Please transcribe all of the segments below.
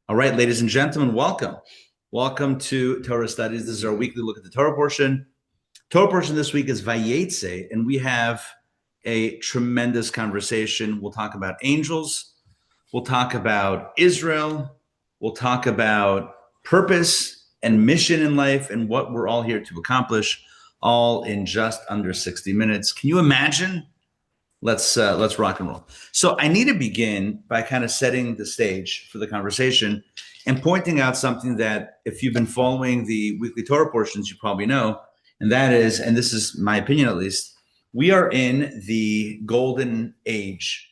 All right, ladies and gentlemen, welcome. Welcome to Torah Studies. This is our weekly look at the Torah portion. Torah portion this week is Vayeitzei, and we have a tremendous conversation. We'll talk about angels. We'll talk about Israel. We'll talk about purpose and mission in life and what we're all here to accomplish, all in just under 60 minutes. Can you imagine? Let's rock and roll. So I need to begin by kind of setting the stage for the conversation and pointing out something that if you've been following the weekly Torah portions, you probably know, and that is, and this is my opinion at least, we are in the golden age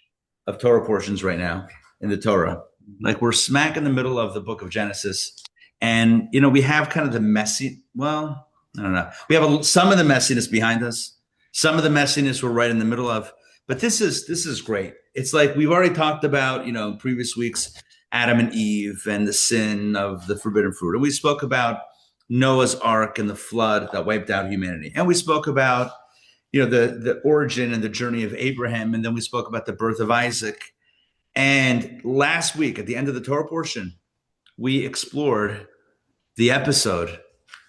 of Torah portions right now in the Torah. Like we're smack in the middle of the book of Genesis. And, we have kind of the messy, well, I don't know. We have some of the messiness behind us. Some of the messiness we're right in the middle of. But this is great. It's like we've already talked about, in previous weeks, Adam and Eve and the sin of the forbidden fruit. And we spoke about Noah's Ark and the flood that wiped out humanity. And we spoke about, the origin and the journey of Abraham. And then we spoke about the birth of Isaac. And last week, at the end of the Torah portion, we explored the episode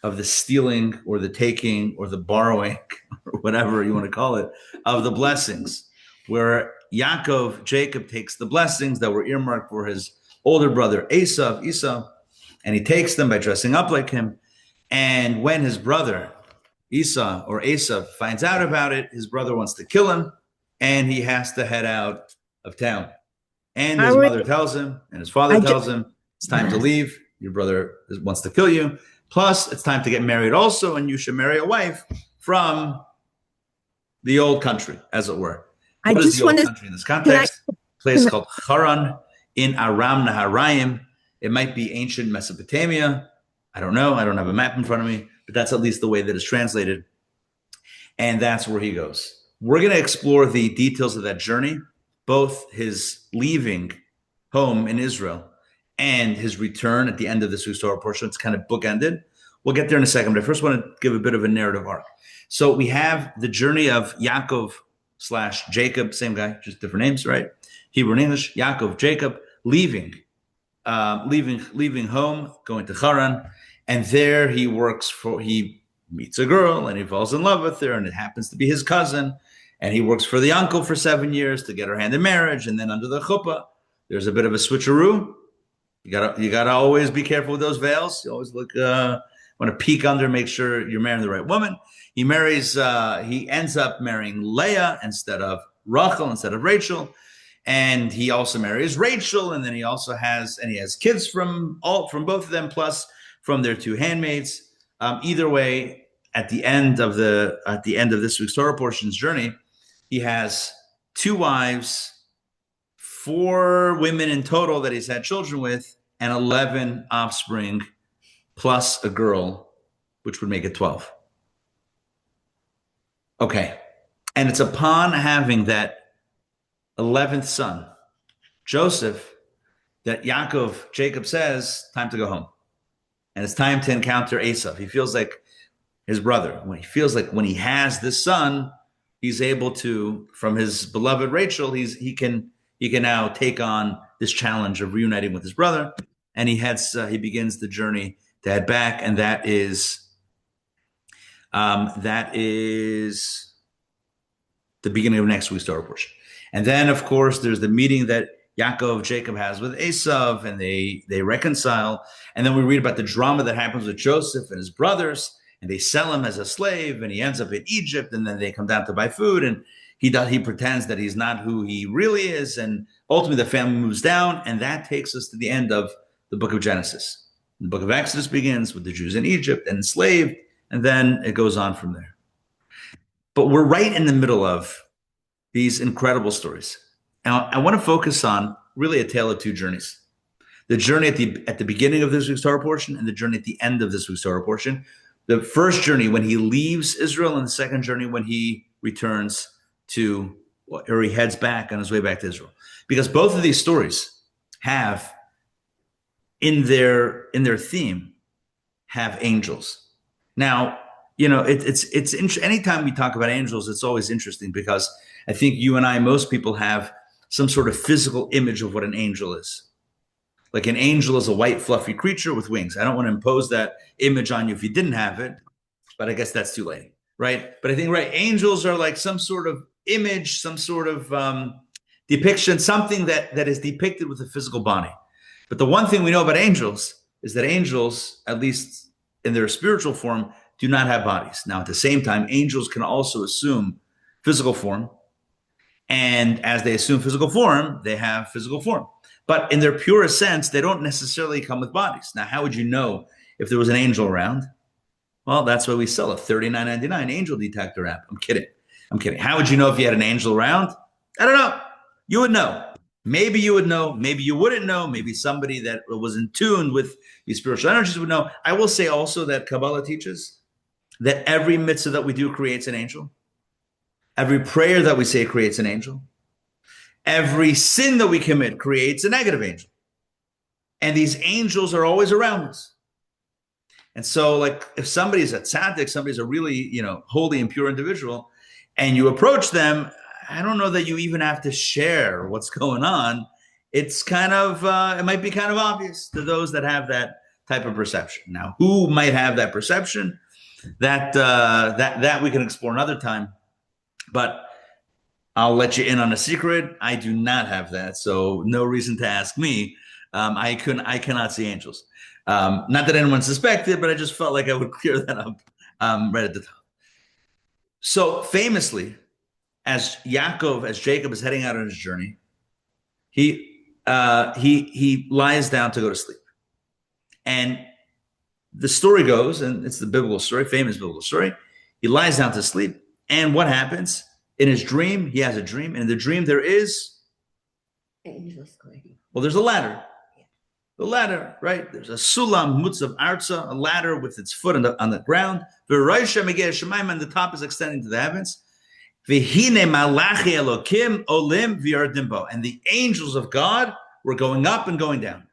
of the stealing or the taking or the borrowing or whatever you want to call it of the blessings, where Yaakov, Jacob, takes the blessings that were earmarked for his older brother Esau, and he takes them by dressing up like him. And when his brother Esau finds out about it, his brother wants to kill him, and he has to head out of town. And his mother tells him, and his father tells him, it's time to leave. Your brother wants to kill you. Plus, it's time to get married also, and you should marry a wife from the old country, as it were. What is the old country in this context? A place called Haran in Aram Naharaim. It might be ancient Mesopotamia. I don't know. I don't have a map in front of me, but that's at least the way that it's translated. And that's where he goes. We're going to explore the details of that journey, both his leaving home in Israel and his return at the end of this week's Torah portion. It's kind of bookended. We'll get there in a second, but I first want to give a bit of a narrative arc. So we have the journey of Yaakov / Jacob, same guy, just different names, right? Hebrew and English, Yaakov, Jacob, leaving home, going to Haran, and there he meets a girl and he falls in love with her, and it happens to be his cousin, and he works for the uncle for 7 years to get her hand in marriage, and then under the chuppah, there's a bit of a switcheroo. You gotta always be careful with those veils. You always want to peek under, make sure you're marrying the right woman. He ends up marrying Leah instead of Rachel, instead of Rachel. And he also marries Rachel. And then he has kids from both of them, plus from their 2 handmaids. Either way, at the end of this week's Torah portion's journey, he has 2 wives, 4 women in total that he's had children with, and 11 offspring, plus a girl, which would make it 12. Okay. And it's upon having that 11th son, Joseph, that Jacob says, time to go home. And it's time to encounter Esau. He feels like his brother. When he has this son, he's able to, from his beloved Rachel, he can now take on this challenge of reuniting with his brother, and he begins the journey to head back, and that is the beginning of next week's Torah portion. And then, of course, there's the meeting that Jacob has with Esau, and they reconcile, and then we read about the drama that happens with Joseph and his brothers, and they sell him as a slave, and he ends up in Egypt, and then they come down to buy food, and he pretends that he's not who he really is, and ultimately the family moves down, and that takes us to the end of the book of Genesis. The book of Exodus begins with the Jews in Egypt and enslaved, and then it goes on from there. But we're right in the middle of these incredible stories. Now, I want to focus on really a tale of 2 journeys. The journey at the beginning of this week's Torah portion and the journey at the end of this week's Torah portion. The first journey when he leaves Israel, and the second journey when he returns or he heads back on his way back to Israel. Because both of these stories have in their theme have angels. Now, it's anytime we talk about angels, it's always interesting because I think you and I, most people have some sort of physical image of what an angel is. Like an angel is a white, fluffy creature with wings. I don't want to impose that image on you if you didn't have it, but I guess that's too late, right? But I think, right, angels are like some sort of image, some sort of depiction, something that is depicted with a physical body. But the one thing we know about angels is that angels, at least in their spiritual form, do not have bodies. Now, at the same time, angels can also assume physical form. And as they assume physical form, they have physical form. But in their purest sense, they don't necessarily come with bodies. Now, how would you know if there was an angel around? Well, that's why we sell a $39.99 angel detector app. I'm kidding. How would you know if you had an angel around? I don't know. You would know. Maybe you would know. Maybe you wouldn't know. Maybe somebody that was in tune with these spiritual energies would know. I will say also that Kabbalah teaches that every mitzvah that we do creates an angel. Every prayer that we say creates an angel. Every sin that we commit creates a negative angel. And these angels are always around us. And so, like, if somebody's a tzaddik, somebody's a really, holy and pure individual, and you approach them, I don't know that you even have to share what's going on. It's kind of, it might be kind of obvious to those that have that type of perception. Now, who might have that perception? That we can explore another time. But I'll let you in on a secret. I do not have that, so no reason to ask me. I cannot see angels. Not that anyone suspected, but I just felt like I would clear that up right at the top. So famously, as Jacob is heading out on his journey, he lies down to go to sleep. And the story goes, and it's the biblical story, famous biblical story, he lies down to sleep. And what happens? In his dream, he has a dream. And in the dream, there is angels guarding. Well, there's a ladder. The ladder, right? There's a sulam mutzav arza, a ladder with its foot on the ground. V'roisha megeh shemaim, and the top is extending to the heavens. V'hine malachi elokim olim v'yardim bo, and the angels of God were going up and going down.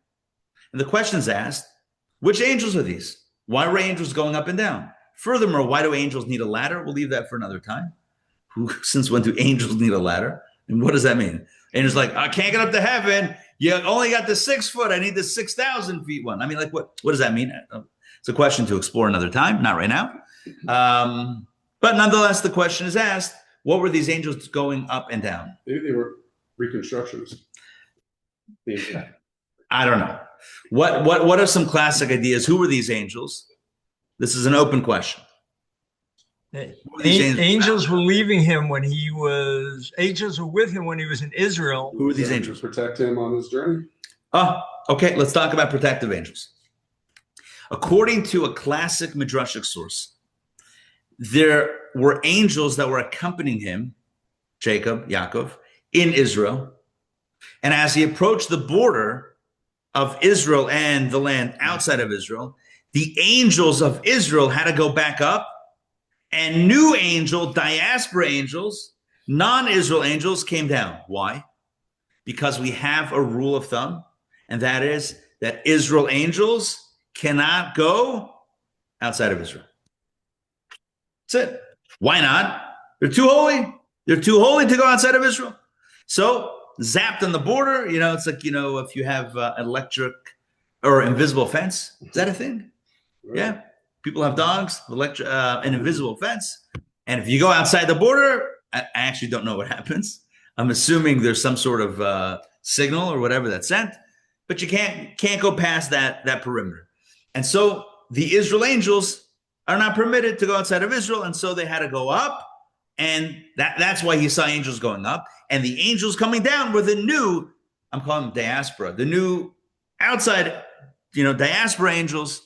And the question is asked, which angels are these? Why were angels going up and down? Furthermore, why do angels need a ladder? We'll leave that for another time. Since when do angels need a ladder? And what does that mean? Angels like, I can't get up to heaven. You only got the 6 foot. I need the 6,000 feet one. I mean, like, what does that mean? It's a question to explore another time, not right now. But nonetheless, the question is asked, what were these angels going up and down? Maybe they were reconstructions. I don't know. What are some classic ideas? Who were these angels? This is an open question. Angels were leaving him when angels were with him when he was in Israel. Who were these angels? To protect him on his journey. Oh, okay. Let's talk about protective angels. According to a classic midrashic source, there were angels that were accompanying him, Yaakov, in Israel. And as he approached the border of Israel and the land outside of Israel, the angels of Israel had to go back up, and new angel, diaspora angels, non-Israel angels came down. Why? Because we have a rule of thumb, and that is that Israel angels cannot go outside of Israel. That's it. Why not? They're too holy. They're too holy to go outside of Israel. So zapped on the border, it's like, if you have electric or invisible fence, is that a thing? Right. Yeah. People have dogs, an invisible fence. And if you go outside the border, I actually don't know what happens. I'm assuming there's some sort of signal or whatever that's sent, but you can't go past that perimeter. And so the Israel angels are not permitted to go outside of Israel. And so they had to go up. And that's why he saw angels going up. And the angels coming down were the new, I'm calling them diaspora, the new outside, diaspora angels,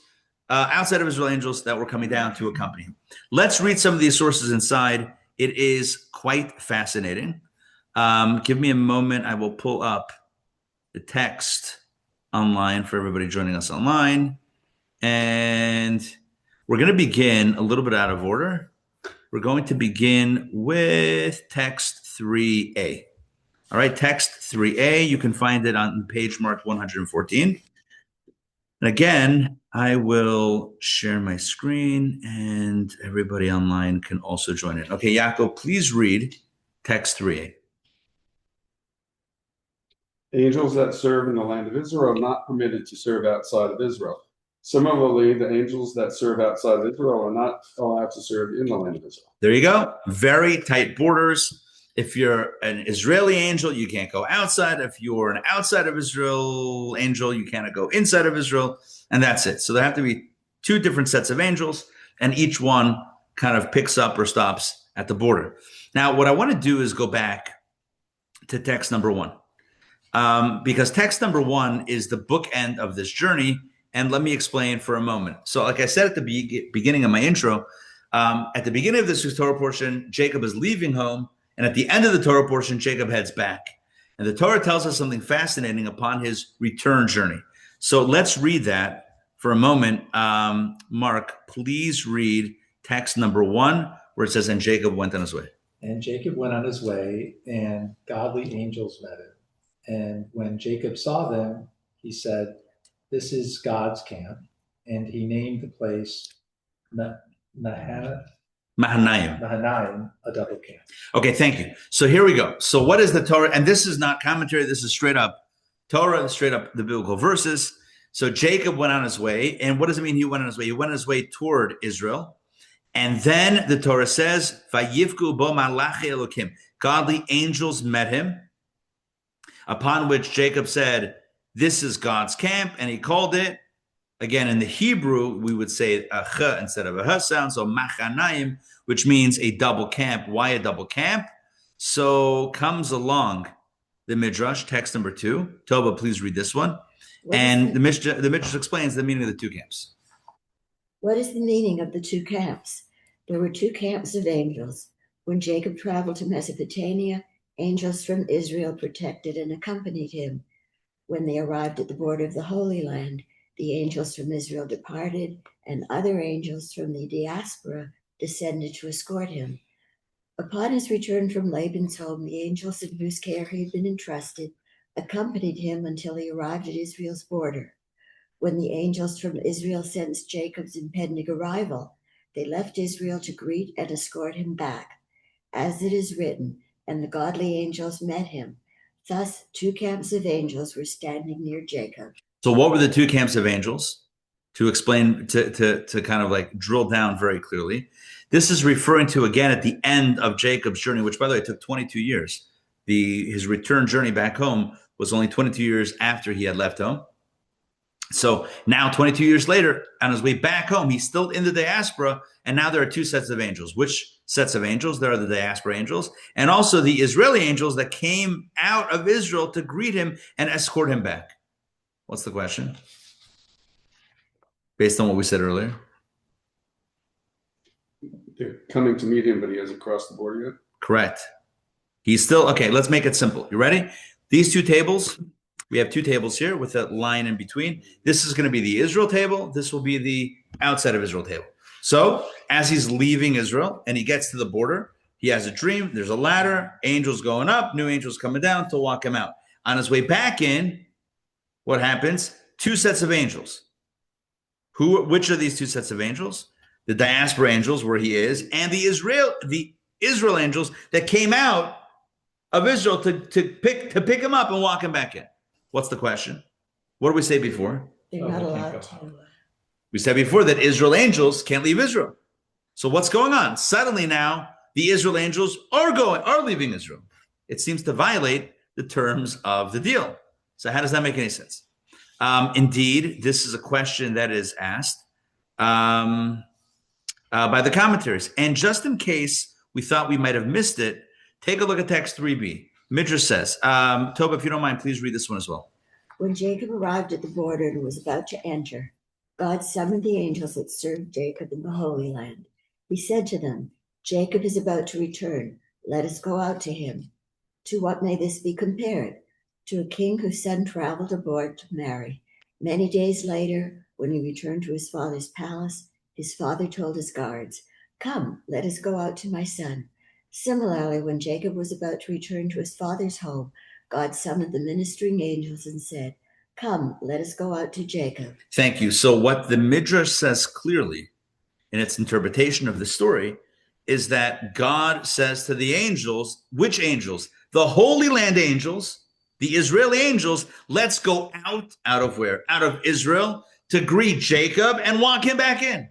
outside of Israel angels that were coming down to accompany him. Let's read some of these sources inside. It is quite fascinating. Give me a moment. I will pull up the text online for everybody joining us online. And we're going to begin a little bit out of order. We're going to begin with text 3a. All right, text 3a. You can find it on page marked 114. And again, I will share my screen and everybody online can also join in. Okay, Yaakov, please read text 3a. Angels that serve in the land of Israel are not permitted to serve outside of Israel. Similarly, the angels that serve outside of Israel are not allowed to serve in the land of Israel. There you go. Very tight borders. If you're an Israeli angel, you can't go outside. If you're an outside of Israel angel, you cannot go inside of Israel. And that's it. So there have to be two different sets of angels, and each one kind of picks up or stops at the border. Now, what I want to do is go back to text number 1. Because text number 1 is the bookend of this journey. And let me explain for a moment. So like I said at the beginning of my intro, at the beginning of this Torah portion, Jacob is leaving home. And at the end of the Torah portion, Jacob heads back. And the Torah tells us something fascinating upon his return journey. So let's read that for a moment. Mark, please read text number 1, where it says, and Jacob went on his way. And Jacob went on his way, and godly angels met him. And when Jacob saw them, he said, this is God's camp. And he named the place Mahanaim, a double camp. Okay, thank you. So here we go. So what is the Torah? And this is not commentary. This is straight up Torah, straight up the biblical verses. So Jacob went on his way. And what does it mean he went on his way? He went on his way toward Israel. And then the Torah says, Vayivku bo malachi Elokim. Godly angels met him. Upon which Jacob said, this is God's camp. And he called it, again, in the Hebrew, we would say a ch instead of a h sound. So Machanaim, which means a double camp. Why a double camp? So comes along the Midrash, text number 2. Toba, please read this one. And the Midrash explains the meaning of the two camps. What is the meaning of the two camps? There were two camps of angels. When Jacob traveled to Mesopotamia, angels from Israel protected and accompanied him. When they arrived at the border of the Holy Land, the angels from Israel departed, and other angels from the diaspora descended to escort him. Upon his return from Laban's home, the angels in whose care he had been entrusted accompanied him until he arrived at Israel's border. When the angels from Israel sensed Jacob's impending arrival, they left Israel to greet and escort him back. As it is written, and the godly angels met him. Thus, two camps of angels were standing near Jacob. So what were the two camps of angels? To explain, to kind of like drill down very clearly. This is referring to, again, at the end of Jacob's journey, which, by the way, took 22 years. His return journey back home was only 22 years after he had left home. So now 22 years later, on his way back home, he's still in the diaspora. And now there are two sets of angels. Which sets of angels? There are the diaspora angels and also the Israeli angels that came out of Israel to greet him and escort him back. What's the question? Based on what we said earlier. They're coming to meet him, but he hasn't crossed the border yet. Correct. He's still, okay, let's make it simple. You ready? These two tables, we have two tables here with a line in between. This is going to be the Israel table. This will be the outside of Israel table. So as he's leaving Israel and he gets to the border, he has a dream. There's a ladder, angels going up, new angels coming down to walk him out. On his way back in, what happens? Two sets of angels. Which are these two sets of angels? The diaspora angels, where he is, and the Israel angels that came out of Israel to pick him up and walk him back in. What's the question? What did we say before? They're not allowed to. We said before that Israel angels can't leave Israel. So what's going on? Suddenly now the Israel angels are leaving Israel. It seems to violate the terms of the deal. So how does that make any sense? Indeed, this is a question that is asked by the commentaries. And just in case we thought we might have missed it, take a look at text 3b. Midrash says, Toba, if you don't mind, please read this one as well. When Jacob arrived at the border and was about to enter, God summoned the angels that served Jacob in the Holy Land. He said to them, Jacob is about to return. Let us go out to him. To what may this be compared? To a king whose son traveled abroad to marry. Many days later, when he returned to his father's palace, his father told his guards, Come, let us go out to my son. Similarly, when Jacob was about to return to his father's home, God summoned the ministering angels and said, Come, let us go out to Jacob. Thank you. So what the Midrash says clearly in its interpretation of the story is that God says to the angels, which angels? The Holy Land angels, the Israeli angels, let's go out of where? Out of Israel to greet Jacob and walk him back in.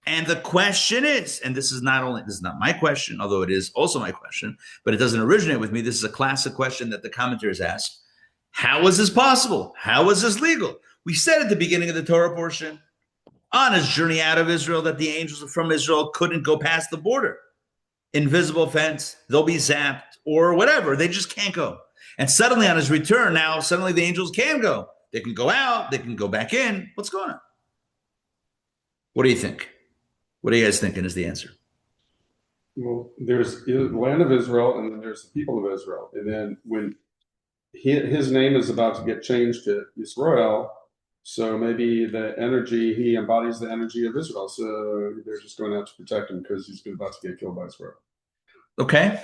And the question is, and this is not my question, although it is also my question, but it doesn't originate with me. This is a classic question that the commentators ask. How is this possible? How is this legal? We said at the beginning of the Torah portion, on his journey out of Israel, that the angels from Israel couldn't go past the border. Invisible fence, they'll be zapped or whatever. They just can't go. And suddenly on his return, now suddenly the angels can go. They can go out, they can go back in. What's going on? What do you think? What are you guys thinking is the answer? Well, there's the land of Israel, and then there's the people of Israel. And then when his name is about to get changed to Israel, so maybe he embodies the energy of Israel. So they're just going out to protect him because he's about to get killed by Israel. Okay.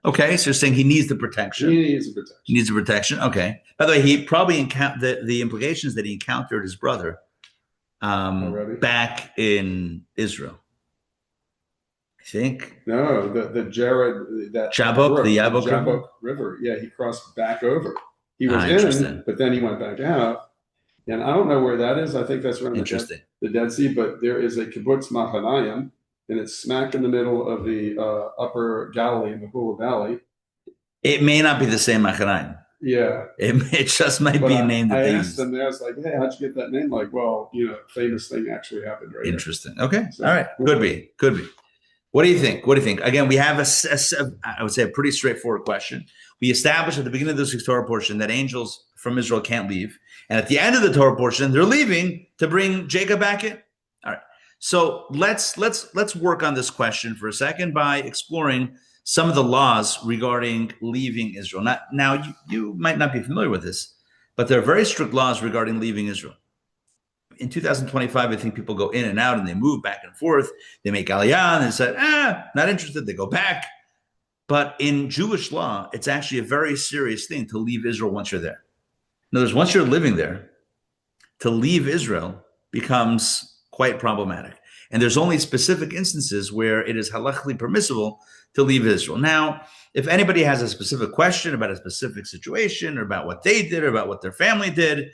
So you're saying he needs the protection. He needs the protection. He needs the protection. Okay. By the way, he probably the implications that he encountered his brother back in Israel. I think. No, the Jared, that Jabbok, the Jabbok River. Yeah, he crossed back over. He was in, but then he went back out. And I don't know where that is. I think that's around the Dead Sea. But there is a kibbutz Machanayim, and it's smack in the middle of the upper Galilee, in the Hula Valley. It may not be the same Machanayim. Yeah. It just might be a name that they use. I asked them, I was like, hey, how'd you get that name? Like, well, famous thing actually happened right Interesting. There. Okay. So, all right. Could be. What do you think? Again, we have I would say a pretty straightforward question. We established at the beginning of this Torah portion that angels from Israel can't leave. And at the end of the Torah portion, they're leaving to bring Jacob back in. All right. So let's work on this question for a second by exploring some of the laws regarding leaving Israel. Now you might not be familiar with this, but there are very strict laws regarding leaving Israel. In 2025, I think people go in and out and they move back and forth. They make aliyah and they say, not interested. They go back. But in Jewish law, it's actually a very serious thing to leave Israel once you're there. In other words, once you're living there, to leave Israel becomes quite problematic. And there's only specific instances where it is halachically permissible to leave Israel. Now, if anybody has a specific question about a specific situation or about what they did or about what their family did,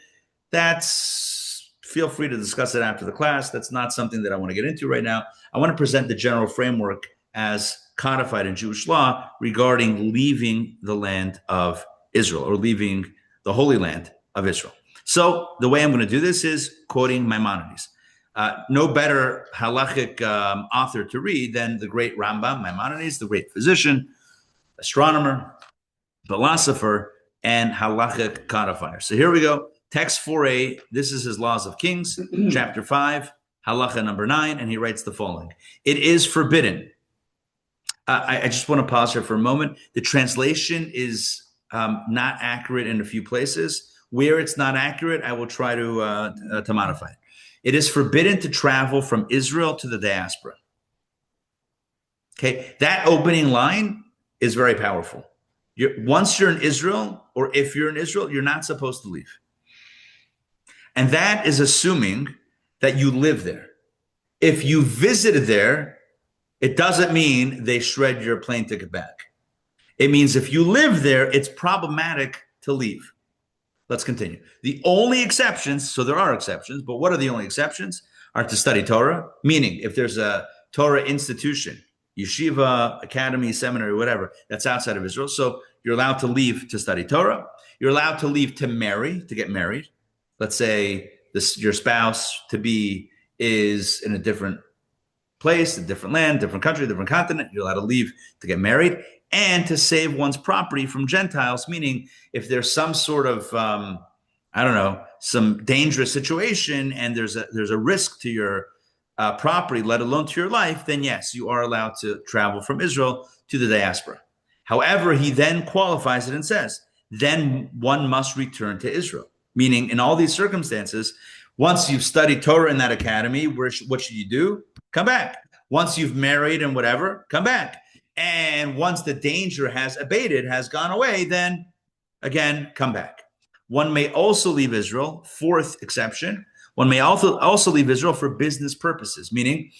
feel free to discuss it after the class. That's not something that I want to get into right now. I want to present the general framework as codified in Jewish law regarding leaving the land of Israel or leaving the Holy Land of Israel. So the way I'm going to do this is quoting Maimonides. No better halachic author to read than the great Rambam, Maimonides, the great physician, astronomer, philosopher, and halachic codifier. So here we go. Text 4a, this is his Laws of Kings, chapter 5, halacha number 9, and he writes the following. It is forbidden. I just want to pause here for a moment. The translation is not accurate in a few places. Where it's not accurate, I will try to modify it. It is forbidden to travel from Israel to the diaspora. Okay, that opening line is very powerful. Once you're in Israel, or if you're in Israel, you're not supposed to leave. And that is assuming that you live there. If you visited there, it doesn't mean they shred your plane ticket back. It means if you live there, it's problematic to leave. Let's continue. The only exceptions, so there are exceptions, but what are the only exceptions? Are to study Torah, meaning if there's a Torah institution, yeshiva, academy, seminary, whatever, that's outside of Israel. So you're allowed to leave to study Torah. You're allowed to leave to get married. Let's say your spouse to-be is in a different place, a different land, different country, different continent. You're allowed to leave to get married and to save one's property from Gentiles, meaning if there's some sort of, some dangerous situation and there's a risk to your property, let alone to your life, then yes, you are allowed to travel from Israel to the diaspora. However, he then qualifies it and says, then one must return to Israel. Meaning, in all these circumstances, once you've studied Torah in that academy, what should you do? Come back. Once you've married and whatever, come back. And once the danger has abated, has gone away, then again, come back. One may also leave Israel, fourth exception, one may also leave Israel for business purposes, meaning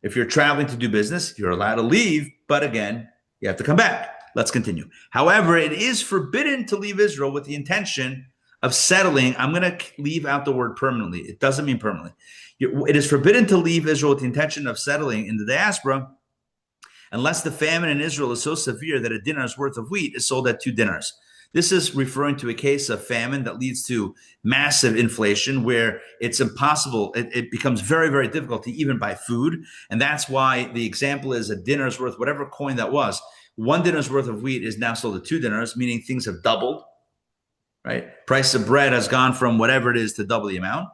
if you're traveling to do business, you're allowed to leave, but again, you have to come back. Let's continue. However, it is forbidden to leave Israel with the intention of settling. I'm going to leave out the word permanently. It doesn't mean permanently. It is forbidden to leave Israel with the intention of settling in the diaspora unless the famine in Israel is so severe that a dinar's worth of wheat is sold at 2 dinars. This is referring to a case of famine that leads to massive inflation where it's impossible. It becomes very, very difficult to even buy food. And that's why the example is a dinar's worth, whatever coin that was. 1 dinar's worth of wheat is now sold at 2 dinars, meaning things have doubled, right? Price of bread has gone from whatever it is to double the amount.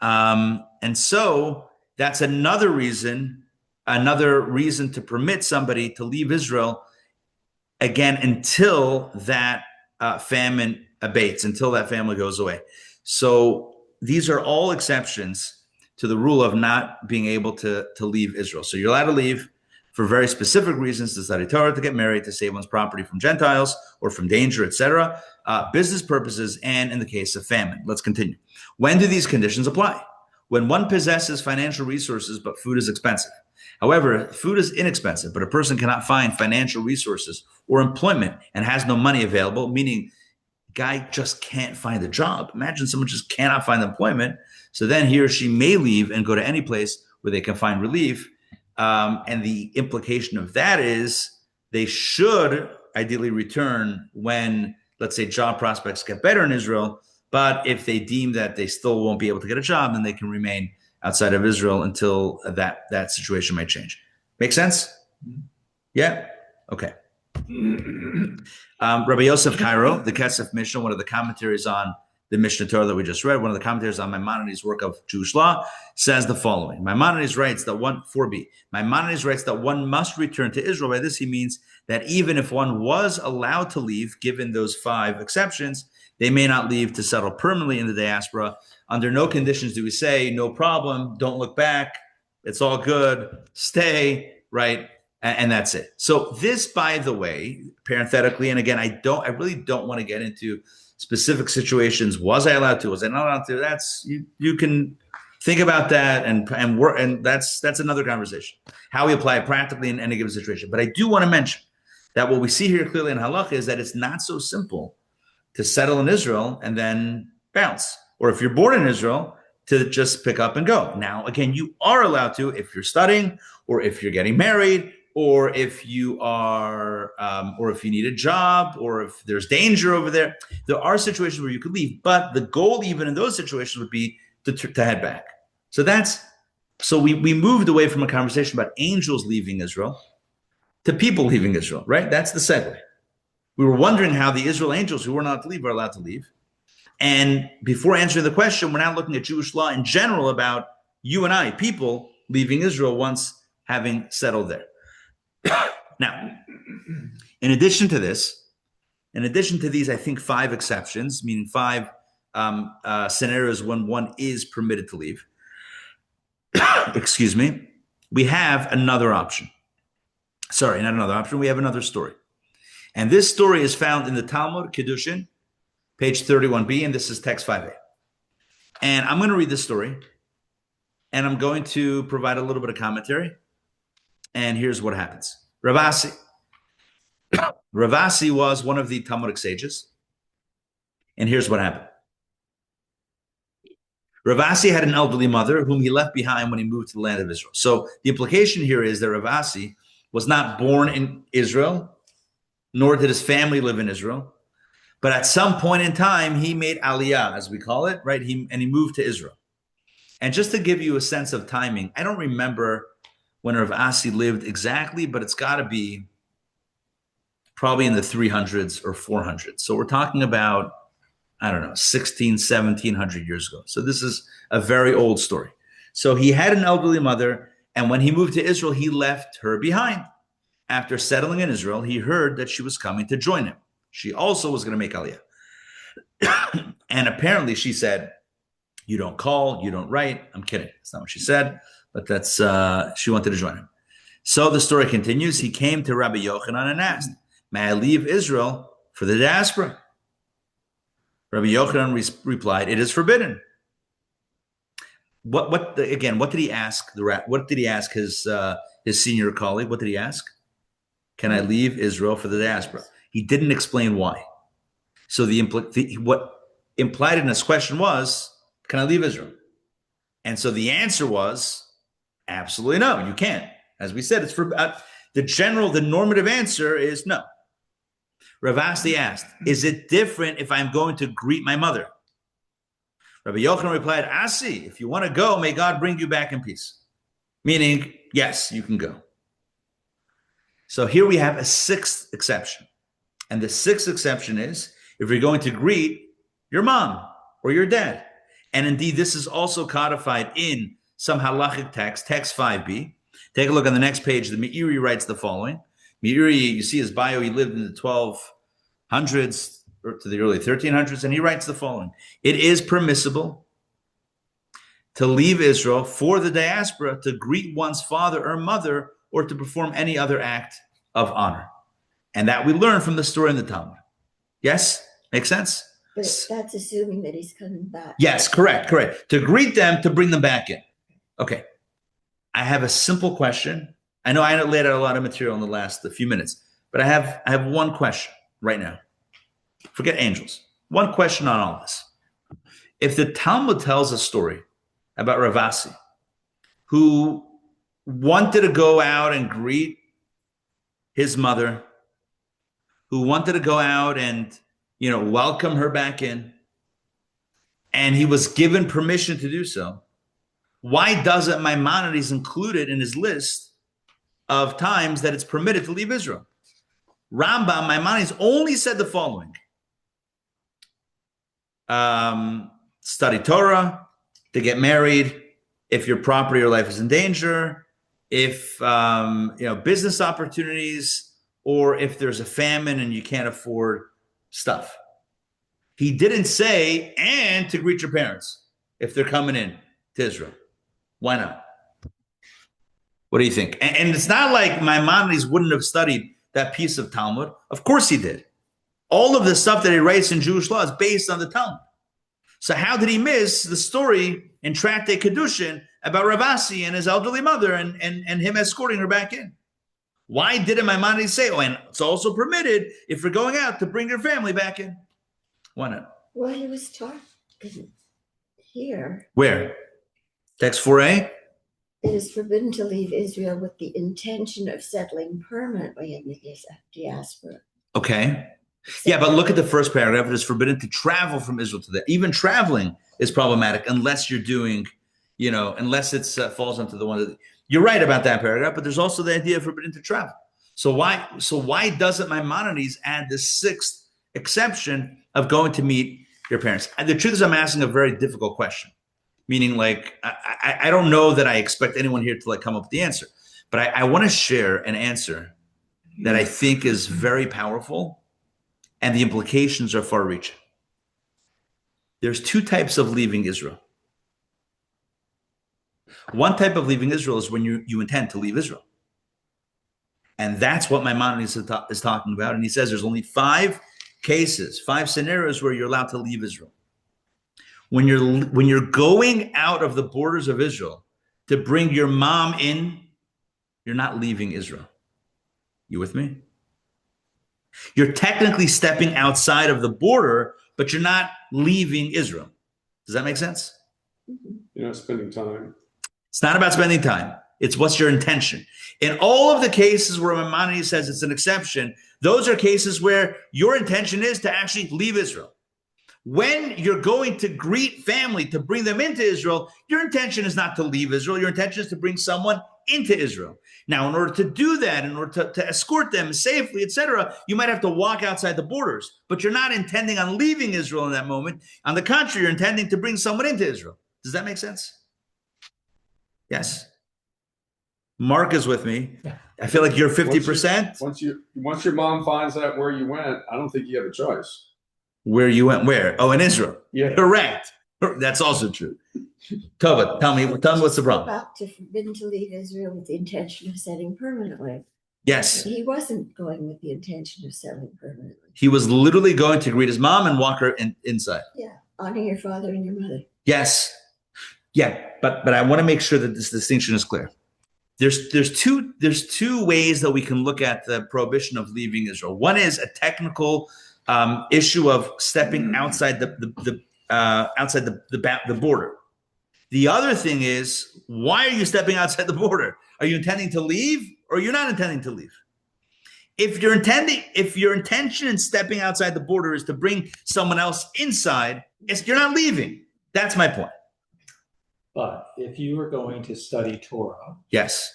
And so that's another reason to permit somebody to leave Israel again until that famine abates, until that famine goes away. So these are all exceptions to the rule of not being able to leave Israel. So you're allowed to leave for very specific reasons: to study Torah, to get married, to save one's property from Gentiles or from danger, etc., business purposes, and in the case of famine. Let's continue. When do these conditions apply? When one possesses financial resources, but food is expensive. However, food is inexpensive, but a person cannot find financial resources or employment and has no money available, meaning guy just can't find a job. Imagine someone just cannot find employment. So then he or she may leave and go to any place where they can find relief. And the implication of that is they should ideally return when, let's say, job prospects get better in Israel. But if they deem that they still won't be able to get a job, then they can remain outside of Israel until that situation might change. Make sense? Yeah? Okay. Rabbi Yosef Cairo, the Kesef Mishnah, one of the commentaries on the Mishnah Torah that we just read, one of the commentaries on Maimonides' work of Jewish law, says the following. Maimonides writes that 4b. Maimonides writes that one must return to Israel. By this he means that even if one was allowed to leave, given those 5 exceptions, they may not leave to settle permanently in the diaspora. Under no conditions do we say, no problem, don't look back, it's all good, stay, right? And that's it. So this, by the way, parenthetically, and again, I really don't want to get into specific situations. Was I allowed to? Was I not allowed to? That's you can think about that and work, and that's another conversation. How we apply it practically in any given situation. But I do want to mention that what we see here clearly in Halacha is that it's not so simple to settle in Israel and then bounce. Or if you're born in Israel, to just pick up and go. Now, again, you are allowed to if you're studying, or if you're getting married, or if you are, or if you need a job, or if there's danger over there. There are situations where you could leave, but the goal, even in those situations, would be to head back. So we moved away from a conversation about angels leaving Israel to people leaving Israel, right? That's the segue. We were wondering how the Israel angels who were not allowed to leave are allowed to leave. And before answering the question, we're now looking at Jewish law in general about you and I, people leaving Israel once having settled there. Now, in addition to these, I think 5 exceptions, meaning 5 scenarios when one is permitted to leave, excuse me, we have another option. Sorry, not another option. We have another story. And this story is found in the Talmud Kiddushin, page 31b, and this is text 5a. And I'm going to read this story, and I'm going to provide a little bit of commentary. And here's what happens. Ravasi was one of the Talmudic sages. And here's what happened. Ravasi had an elderly mother whom he left behind when he moved to the land of Israel. So the implication here is that Ravasi was not born in Israel, nor did his family live in Israel. But at some point in time, he made aliyah, as we call it, right? He moved to Israel. And just to give you a sense of timing, I don't remember when Rav Asi lived exactly, but it's got to be probably in the 300s or 400s. So we're talking about, 1700 years ago. So this is a very old story. So he had an elderly mother, and when he moved to Israel, he left her behind. After settling in Israel, he heard that she was coming to join him. She also was going to make aliyah. And apparently she said, you don't call, you don't write. I'm kidding. That's not what she said, but that's, she wanted to join him. So the story continues. He came to Rabbi Yochanan and asked, may I leave Israel for the diaspora? Rabbi Yochanan replied, it is forbidden. What did he ask? What did he ask his senior colleague? What did he ask? Can I leave Israel for the diaspora? He didn't explain why. So what implied in his question was, can I leave Israel? And so the answer was, absolutely no, you can't. As we said, it's for the normative answer is no. Ravasi asked, is it different if I'm going to greet my mother? Rabbi Yochanan replied, Asi, if you want to go, may God bring you back in peace. Meaning, yes, you can go. So here we have a sixth exception. And the sixth exception is if you're going to greet your mom or your dad. And indeed, this is also codified in some halachic text, text 5b. Take a look on the next page. The Meiri writes the following. Meiri, you see his bio, he lived in the 1200s or to the early 1300s, and he writes the following. It is permissible to leave Israel for the diaspora to greet one's father or mother or to perform any other act of honor. And that we learn from the story in the Talmud. Yes? Makes sense? But that's assuming that he's coming back. Yes, correct. To greet them, to bring them back in. Okay. I have a simple question. I know I laid out a lot of material in the last few minutes, but I have one question right now. Forget angels. One question on all this. If the Talmud tells a story about Ravasi, who wanted to go out and greet his mother, who wanted to go out and, welcome her back in, and he was given permission to do so, why doesn't Maimonides include it in his list of times that it's permitted to leave Israel? Rambam, Maimonides only said the following. Study Torah, to get married, if your property or life is in danger, if business opportunities, or if there's a famine and you can't afford stuff. He didn't say, and to greet your parents if they're coming in to Israel. Why not? What do you think? And it's not like Maimonides wouldn't have studied that piece of Talmud. Of course he did. All of the stuff that he writes in Jewish law is based on the Talmud. So how did he miss the story in Tractate Kedushin about Ravasi and his elderly mother and him escorting her back in? Why didn't Maimonides say, and it's also permitted if you're going out to bring your family back in? Why not? Well, he was taught here. Where? Text 4a? It is forbidden to leave Israel with the intention of settling permanently in the diaspora. Okay. Yeah, but look at the first paragraph. It is forbidden to travel from Israel to there. Even traveling is problematic unless you're doing, unless it falls into the one that you're right about that paragraph. But there's also the idea of forbidden to travel. So why doesn't Maimonides add this sixth exception of going to meet your parents? And the truth is, I'm asking a very difficult question. Meaning, I don't know that I expect anyone here to come up with the answer, but I want to share an answer that I think is very powerful, and the implications are far-reaching. There's two types of leaving Israel. One type of leaving Israel is when you intend to leave Israel, and that's what Maimonides is talking about. And he says there's only 5 cases, 5 scenarios where you're allowed to leave Israel. When you're going out of the borders of Israel to bring your mom in, you're not leaving Israel. You with me? You're technically stepping outside of the border, but you're not leaving Israel. Does that make sense? You're not spending time. It's not about spending time. It's what's your intention. In all of the cases where Maimonides says it's an exception, those are cases where your intention is to actually leave Israel. When you're going to greet family to bring them into Israel, your intention is not to leave Israel. Your intention is to bring someone into Israel. Now, in order to do that, in order to escort them safely, etc., you might have to walk outside the borders, but you're not intending on leaving Israel in that moment. On the contrary, you're intending to bring someone into Israel. Does that make sense? Yes. Mark is with me. I feel like you're 50%. Once your mom finds out where you went, I don't think you have a choice. Where you went? Where? Oh, in Israel. Yeah. Correct. That's also true. Tova, tell me what's the problem? About to forbidden to leave Israel with the intention of settling permanently. Yes. He wasn't going with the intention of settling permanently. He was literally going to greet his mom and walk her inside. Yeah. Honor your father and your mother. Yes. Yeah. But I want to make sure that this distinction is clear. there's two ways that we can look at the prohibition of leaving Israel. One is a technical issue of stepping outside the border. The other thing is, why are you stepping outside the border? Are you intending to leave, or you're not intending to leave? If your intention in stepping outside the border is to bring someone else inside, you're not leaving. That's my point. But if you were going to study Torah, yes,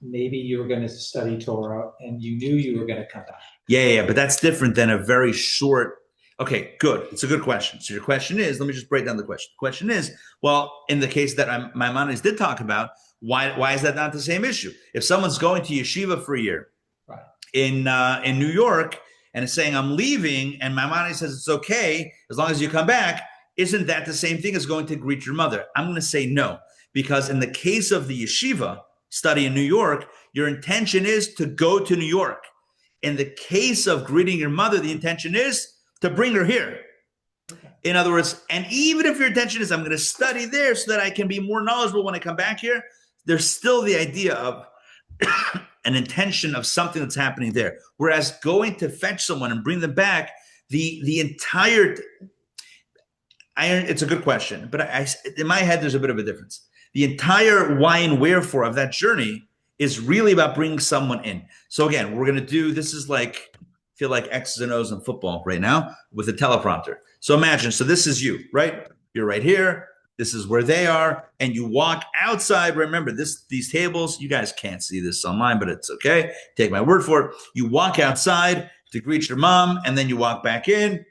maybe you were going to study Torah and you knew you were going to come back. Yeah, but that's different than a very short. Okay, good. It's a good question. So your question is, let me just break down the question. The question is, well, in the case that Maimonides did talk about, why is that not the same issue? If someone's going to yeshiva for a year, right, in New York and is saying I'm leaving, and Maimonides says it's okay as long as you come back, isn't that the same thing as going to greet your mother? I'm going to say no, because in the case of the yeshiva study in New York, your intention is to go to New York. In the case of greeting your mother, the intention is to bring her here. Okay. In other words, and even if your intention is I'm going to study there so that I can be more knowledgeable when I come back here, there's still the idea of an intention of something that's happening there. Whereas going to fetch someone and bring them back, the entire, it's a good question, but in my head, there's a bit of a difference. The entire why and wherefore of that journey is really about bringing someone in. So again, we're going to do, this is like, I feel like X's and O's in football right now with a teleprompter. So imagine, so this is you, right? You're right here. This is where they are. And you walk outside. Remember, these tables, you guys can't see this online, but it's okay. Take my word for it. You walk outside to greet your mom, and then you walk back in.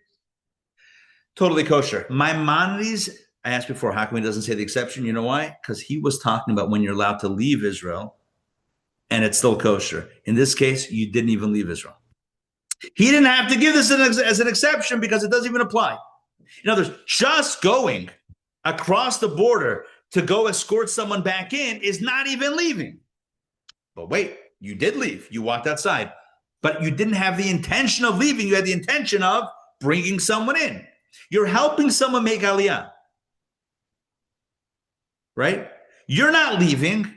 Totally kosher. Maimonides, I asked before, how come he doesn't say the exception? You know why? Because he was talking about when you're allowed to leave Israel, and it's still kosher. In this case, you didn't even leave Israel. He didn't have to give this as an exception because it doesn't even apply. In other words, just going across the border to go escort someone back in is not even leaving. But wait, you did leave. You walked outside. But you didn't have the intention of leaving. You had the intention of bringing someone in. You're helping someone make aliyah. Right? You're not leaving.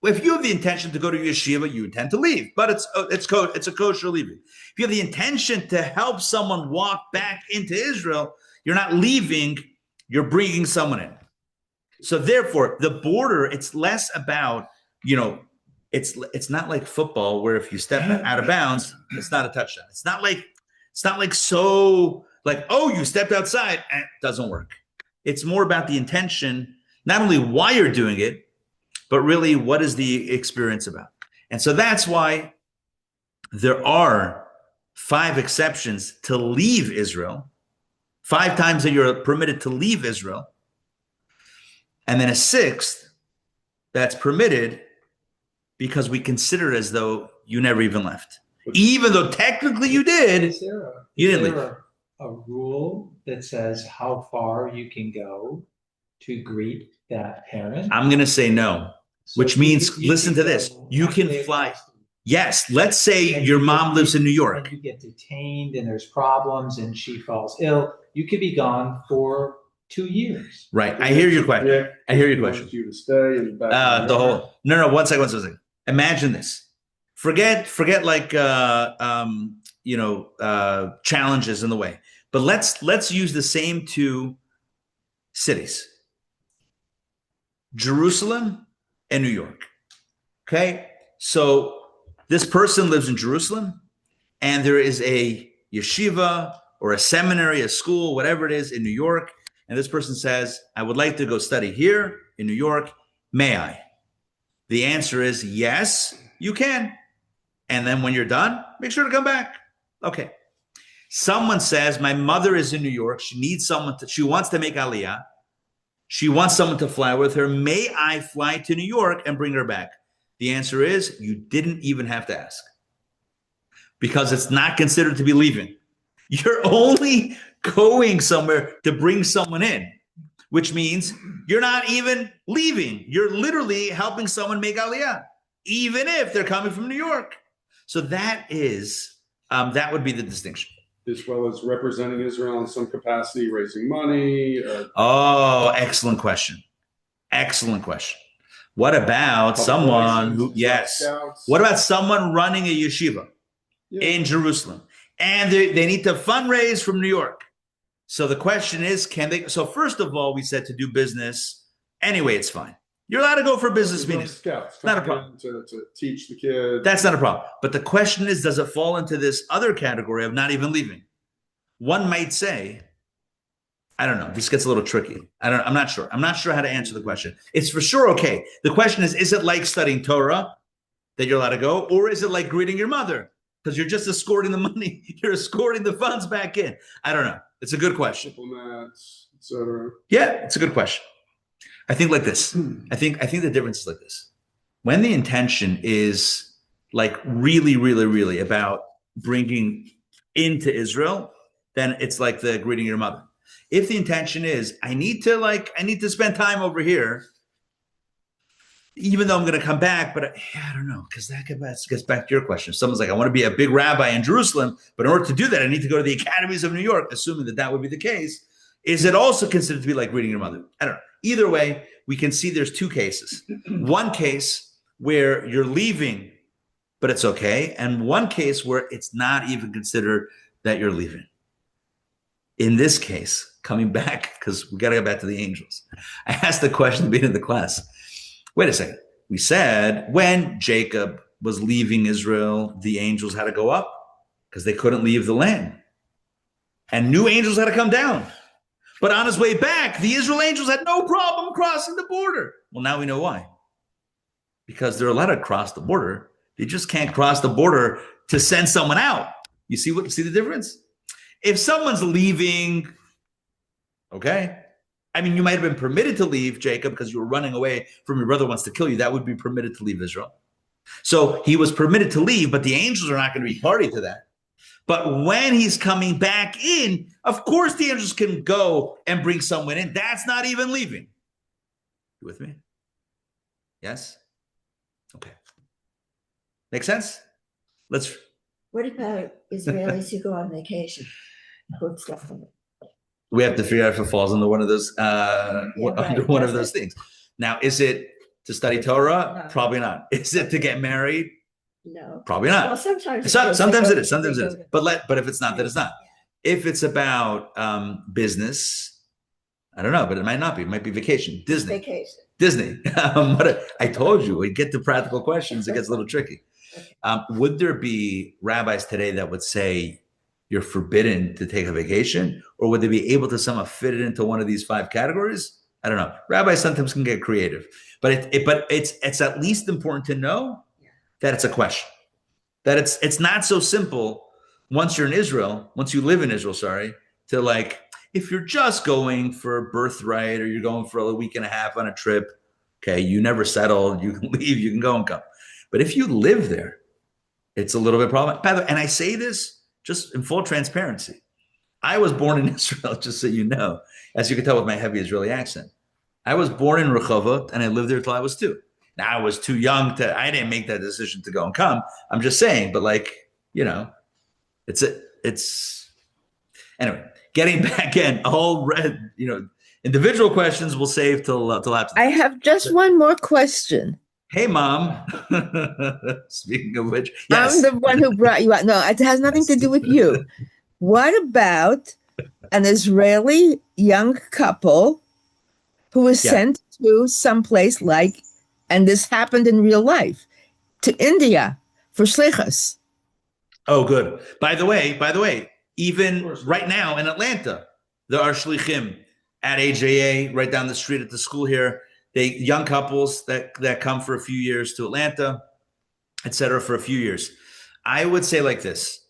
If you have the intention to go to yeshiva, you intend to leave, but it's a kosher leaving. If you have the intention to help someone walk back into Israel, you're not leaving, you're bringing someone in. So therefore, the border, it's less about, it's not like football where if you step out of bounds, it's not a touchdown. It's not like so like, oh, you stepped outside, and it doesn't work. It's more about the intention, not only why you're doing it, but really, what is the experience about? And so that's why there are 5 exceptions to leave Israel, 5 times that you're permitted to leave Israel, and then a 6th that's permitted because we consider it as though you never even left. Even though technically you did, you didn't leave. A rule that says how far you can go to greet that parent? I'm going to say no, which means, listen to this, you can fly. Yes, let's say your mom lives in New York. And you get detained and there's problems and she falls ill. You could be gone for 2 years. Right. I hear your question. I hear your question. You to stay and back the whole, no, 1 second. Imagine this. Forget like, challenges in the way. But let's use the same 2 cities. Jerusalem and New York. Okay, so this person lives in Jerusalem, and there is a yeshiva or a seminary, a school, whatever it is in New York, and this person says, I would like to go study here in New York. May I? The answer is yes, you can. And then when you're done, make sure to come back. Okay. Someone says, my mother is in New York. She needs someone she wants to make aliyah. She wants someone to fly with her. May I fly to New York and bring her back? The answer is you didn't even have to ask, because it's not considered to be leaving. You're only going somewhere to bring someone in, which means you're not even leaving. You're literally helping someone make aliyah, even if they're coming from New York. So that is, that would be the distinction. As well as representing Israel in some capacity, raising money. Oh, excellent question. Excellent question. What about Public someone relations, who, yes. Scouts. What about someone running a yeshiva Yeah. in Jerusalem and they need to fundraise from New York? So the question is, can they? So first of all, we said to do business anyway, it's fine. You're allowed to go for business There's no meetings. Scouts. Not a Come problem. in to teach the kids. That's not a problem. But the question is, does it fall into this other category of not even leaving? One might say, I don't know. This gets a little tricky. I'm not sure. I'm not sure how to answer the question. It's for sure okay. The question is it like studying Torah that you're allowed to go, or is it like greeting your mother? Because you're just escorting the money, you're escorting the funds back in. I don't know. It's a good question. Diplomats, etc. Yeah, it's a good question. I think like this. I think the difference is like this. When the intention is like really, really, really about bringing into Israel, then it's like the greeting your mother. If the intention is I need to spend time over here, even though I'm going to come back, but I don't know, because that gets back to your question. If someone's like, I want to be a big rabbi in Jerusalem, but in order to do that, I need to go to the academies of New York, assuming that would be the case. Is it also considered to be like greeting your mother? I don't know. Either way, we can see there's two cases. One case where you're leaving, but it's okay. And one case where it's not even considered that you're leaving. In this case, coming back, because we got to go back to the angels. I asked the question at the beginning of the class. Wait a second. We said when Jacob was leaving Israel, the angels had to go up because they couldn't leave the land. And new angels had to come down. But on his way back, the Israel angels had no problem crossing the border. Well, now we know why. Because they're allowed to cross the border. They just can't cross the border to send someone out. You see the difference? If someone's leaving, okay. I mean, you might have been permitted to leave, Jacob, because you were running away from your brother wants to kill you. That would be permitted to leave Israel. So he was permitted to leave, but the angels are not going to be party to that. But when he's coming back in, of course the angels can go and bring someone in. That's not even leaving. You with me? Yes? Okay. Make sense? What about Israelis who go on vacation? Put stuff in it. We have to figure out if it falls into one of those under one of those things. Now, is it to study Torah? No. Probably not. Is it to get married? No. Probably not. Well, sometimes it is. Sometimes it is. But if it's not, then it's not. If it's about business, I don't know, but it might not be. It might be vacation. Disney. I told you, we get to practical questions. It gets a little tricky. Would there be rabbis today that would say you're forbidden to take a vacation, or would they be able to somehow fit it into one of these 5 categories? I don't know. Rabbis sometimes can get creative, but it's at least important to know that it's a question, that it's not so simple once you're in Israel, once you live in Israel, to like, if you're just going for a birthright or you're going for a week and a half on a trip, okay, you never settled, you can leave, you can go and come. But if you live there, it's a little bit problematic. By the way, and I say this just in full transparency, I was born in Israel, just so you know, as you can tell with my heavy Israeli accent. I was born in Rehovot and I lived there till I was 2. Now I was too young I didn't make that decision to go and come. I'm just saying, but anyway, getting back in, individual questions we'll save till after. I have just one more question. Hey, Mom. Speaking of which, yes. I'm the one who brought you out. No, it has nothing to do with you. What about an Israeli young couple who was sent to someplace and this happened in real life, to India for shlichus? Oh, good. By the way, even right now in Atlanta, there are shlichim at AJA right down the street at the school here. Young couples that come for a few years to Atlanta, et cetera, for a few years. I would say like this,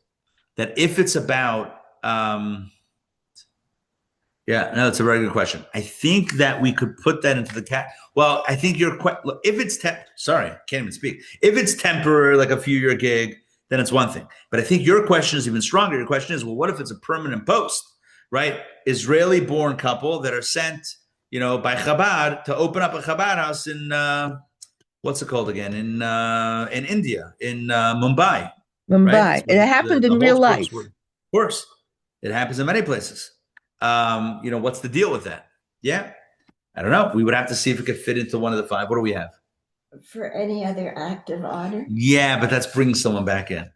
that if it's about, it's a very good question. I think that we could put that into the cat. Well, I think if it's sorry, I can't even speak. If it's temporary, like a few-year gig, then it's one thing. But I think your question is even stronger. Your question is, well, what if it's a permanent post, right? Israeli-born couple that are sent, by Chabad to open up a Chabad house in what's it called again? In India, in Mumbai. Right? It happened in real life. Of course, it happens in many places. What's the deal with that? Yeah, I don't know. We would have to see if it could fit into one of the 5. What do we have? for any other act of honor? Yeah, but that's bringing someone back in.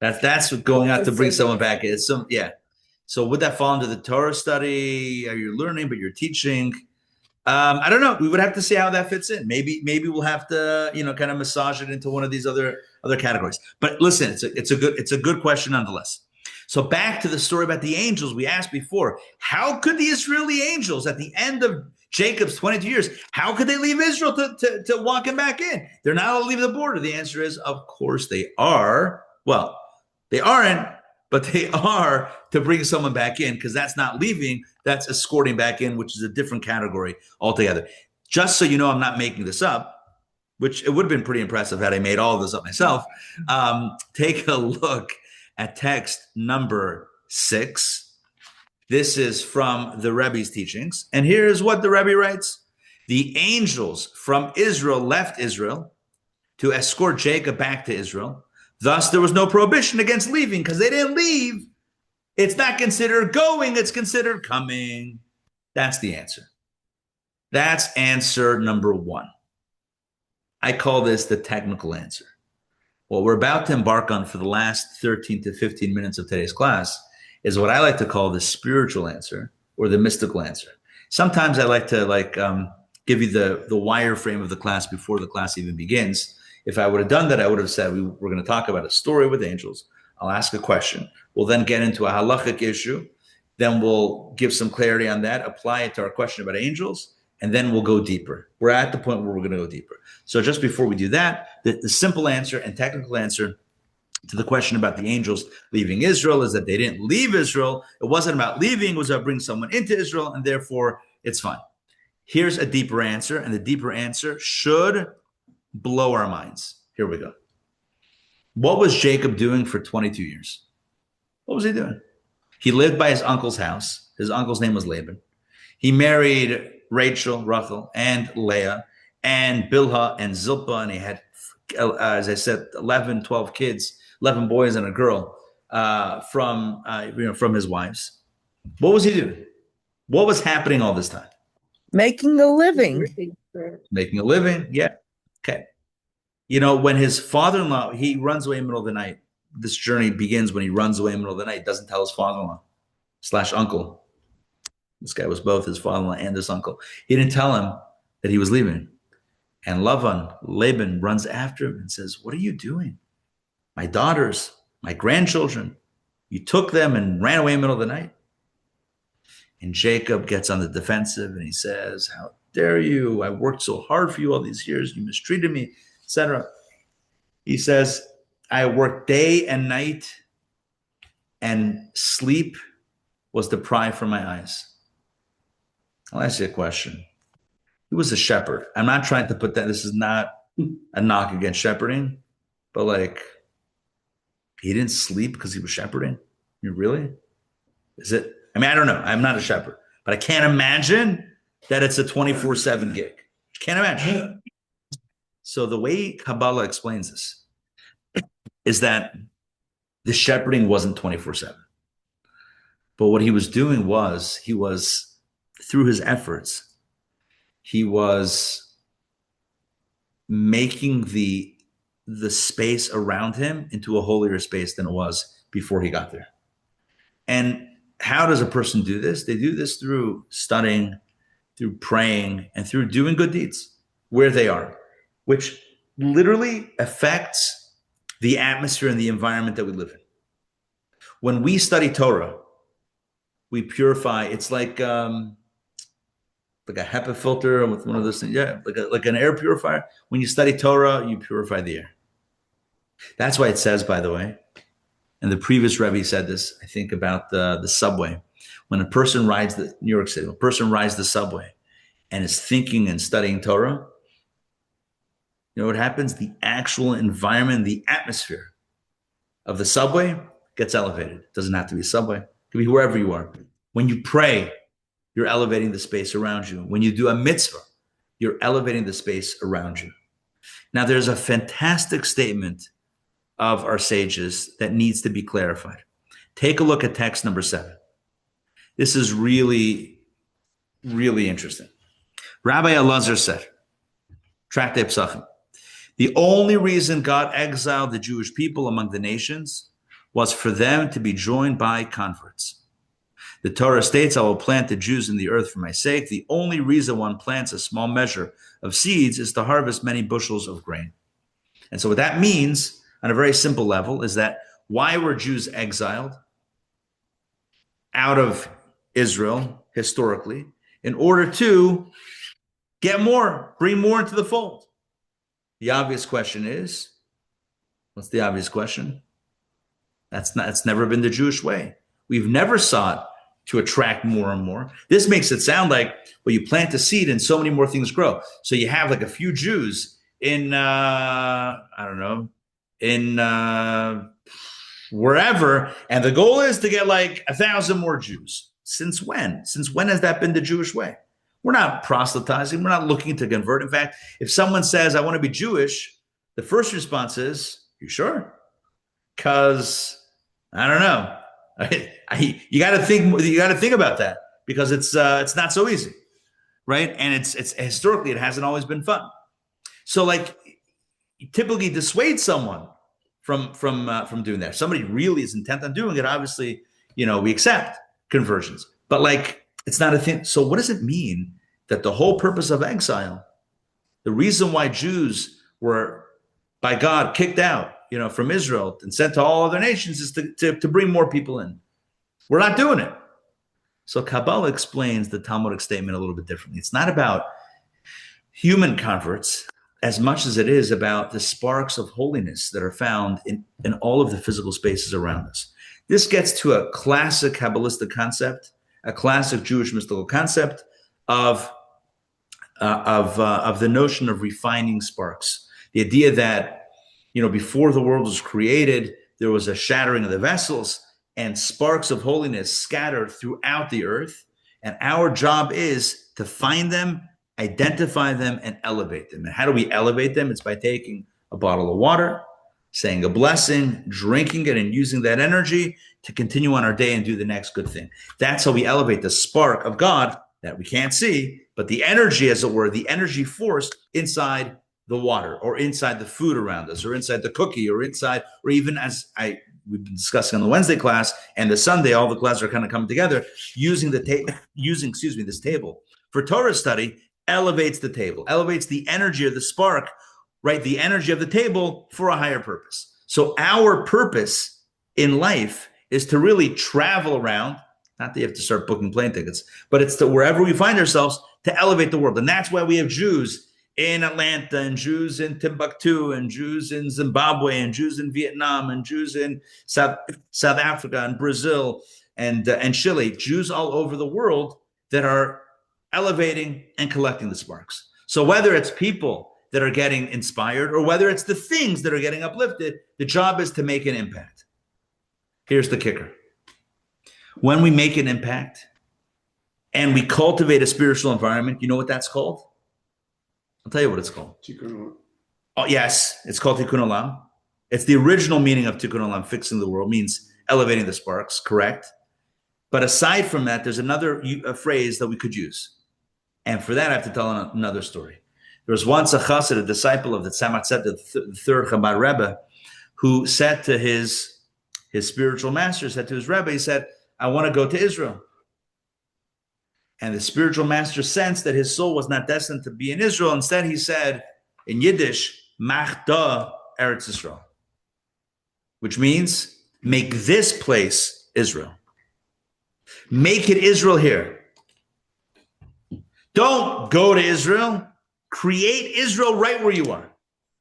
That's what going out to bring someone back in. So would that fall into the Torah study? Are you learning, but you're teaching? I don't know. We would have to see how that fits in. Maybe we'll have to, kind of massage it into one of these other categories. But listen, it's a good question nonetheless. So back to the story about the angels we asked before. How could the Israeli angels at the end of Jacob's 22 years, how could they leave Israel to walk him back in? They're not allowed to leave the border. The answer is, of course they are. Well, they aren't, but they are to bring someone back in, because that's not leaving, that's escorting back in, which is a different category altogether. Just so you know, I'm not making this up, which it would have been pretty impressive had I made all of this up myself. Take a look at text number 6. This is from the Rebbe's teachings. And here's what the Rebbe writes. The angels from Israel left Israel to escort Jacob back to Israel. Thus, there was no prohibition against leaving, because they didn't leave. It's not considered going, it's considered coming. That's the answer. That's answer number 1. I call this the technical answer. What we're about to embark on for the last 13 to 15 minutes of today's class is what I like to call the spiritual answer, or the mystical answer. Sometimes I like to give you the wireframe of the class before the class even begins. If I would have done that, I would have said we're going to talk about a story with angels. I'll ask a question. We'll then get into a halachic issue. Then we'll give some clarity on that, apply it to our question about angels, and then we'll go deeper. We're at the point where we're going to go deeper. So just before we do that, the simple answer and technical answer to the question about the angels leaving Israel is that they didn't leave Israel. It wasn't about leaving, it was about bringing someone into Israel, and therefore it's fine. Here's a deeper answer, and the deeper answer should blow our minds. Here we go. What was Jacob doing for 22 years? What was he doing? He lived by his uncle's house. His uncle's name was Laban. He married Rachel, and Leah, and Bilhah, and Zilpah, and he had, as I said, 11, 12 kids, 11 boys and a girl from his wives. What was he doing? What was happening all this time? Making a living. Making a living, yeah. Okay. When his father-in-law, he runs away in the middle of the night. This journey begins when he runs away in the middle of the night. Doesn't tell his father-in-law / uncle. This guy was both his father-in-law and his uncle. He didn't tell him that he was leaving. And Laban runs after him and says, "What are you doing? My daughters, my grandchildren, you took them and ran away in the middle of the night." And Jacob gets on the defensive and he says, "How dare you? I worked so hard for you all these years. You mistreated me," etc. He says, "I worked day and night, and sleep was deprived from my eyes." I'll ask you a question. He was a shepherd. I'm not trying to put that, this is not a knock against shepherding, but he didn't sleep because he was shepherding? Really? Is it? I don't know. I'm not a shepherd, but I can't imagine that it's a 24/7 gig. Can't imagine. So the way Kabbalah explains this is that the shepherding wasn't 24/7. But what he was doing was, through his efforts, he was making the space around him into a holier space than it was before he got there. And how does a person do this? They do this through studying, through praying, and through doing good deeds where they are, which literally affects the atmosphere and the environment that we live in. When we study Torah, we purify. It's like a HEPA filter with one of those things. Yeah, like an air purifier. When you study Torah, you purify the air. That's why it says, by the way, and the previous Rebbe said this, I think, about the subway. When a person rides New York City, when a person rides the subway and is thinking and studying Torah, you know what happens? The actual environment, the atmosphere of the subway gets elevated. It doesn't have to be a subway. It can be wherever you are. When you pray, you're elevating the space around you. When you do a mitzvah, you're elevating the space around you. Now, there's a fantastic statement of our sages that needs to be clarified. Take a look at text number 7. This is really, really interesting. Rabbi Elazar said, Tractate Pesachim, The only reason God exiled the Jewish people among the nations was for them to be joined by converts. The Torah states, I will plant the Jews in the earth for my sake. The only reason one plants a small measure of seeds is to harvest many bushels of grain. And so what that means on a very simple level is that why were Jews exiled out of Israel historically? In order to get more, bring more into the fold. The obvious question is, what's the obvious question? It's never been the Jewish way. We've never sought to attract more and more. This makes it sound like, well, you plant a seed and so many more things grow. So you have like a few Jews in, I don't know, in wherever, and the goal is to get like 1,000 more Jews. Since when? Since when has that been the Jewish way? We're not proselytizing. We're not looking to convert. In fact, if someone says, I want to be Jewish, the first response is, you sure? Because I don't know. You got to think. You got to think about that, because it's not so easy, right? And it's historically it hasn't always been fun. So like, you typically dissuade someone from doing that. If somebody really is intent on doing it, obviously, we accept conversions, but like, it's not a thing. So what does it mean that the whole purpose of exile, the reason why Jews were by God kicked out, from Israel and sent to all other nations, is to bring more people in? We're not doing it. So Kabbalah explains the Talmudic statement a little bit differently. It's not about human converts as much as it is about the sparks of holiness that are found in all of the physical spaces around us. This gets to a classic Kabbalistic concept, a classic Jewish mystical concept of the notion of refining sparks. The idea that, before the world was created, there was a shattering of the vessels and sparks of holiness scattered throughout the earth. And our job is to find them, identify them, and elevate them. And how do we elevate them? It's by taking a bottle of water, saying a blessing, drinking it, and using that energy to continue on our day and do the next good thing. That's how we elevate the spark of God that we can't see, but the energy, as it were, the energy force inside the water, or inside the food around us, or inside the cookie, or inside, or even we've been discussing on the Wednesday class and the Sunday, all the classes are kind of coming together, using this table for Torah study elevates the table, elevates the energy of the spark, right? The energy of the table for a higher purpose. So our purpose in life is to really travel around, not that you have to start booking plane tickets, but it's to wherever we find ourselves to elevate the world. And that's why we have Jews in Atlanta, and Jews in Timbuktu, and Jews in Zimbabwe, and Jews in Vietnam, and Jews in South Africa, and Brazil, and Chile, Jews all over the world that are elevating and collecting the sparks. So whether it's people that are getting inspired, or whether it's the things that are getting uplifted, the job is to make an impact. Here's the kicker. When we make an impact and we cultivate a spiritual environment, you know what that's called? I'll tell you what it's called. Oh, yes, it's called Tikkun Olam. It's the original meaning of Tikkun Olam, fixing the world, means elevating the sparks, correct? But aside from that, there's another phrase that we could use. And for that, I have to tell another story. There was once a chassid, a disciple of the Tzemach Tzedek, the third Chabad Rebbe, who said to his spiritual master, said to his Rebbe, he said, I want to go to Israel. And the spiritual master sensed that his soul was not destined to be in Israel. Instead, he said in Yiddish, Mach da Eretz Yisrael, which means make this place Israel. Make it Israel here. Don't go to Israel. Create Israel right where you are.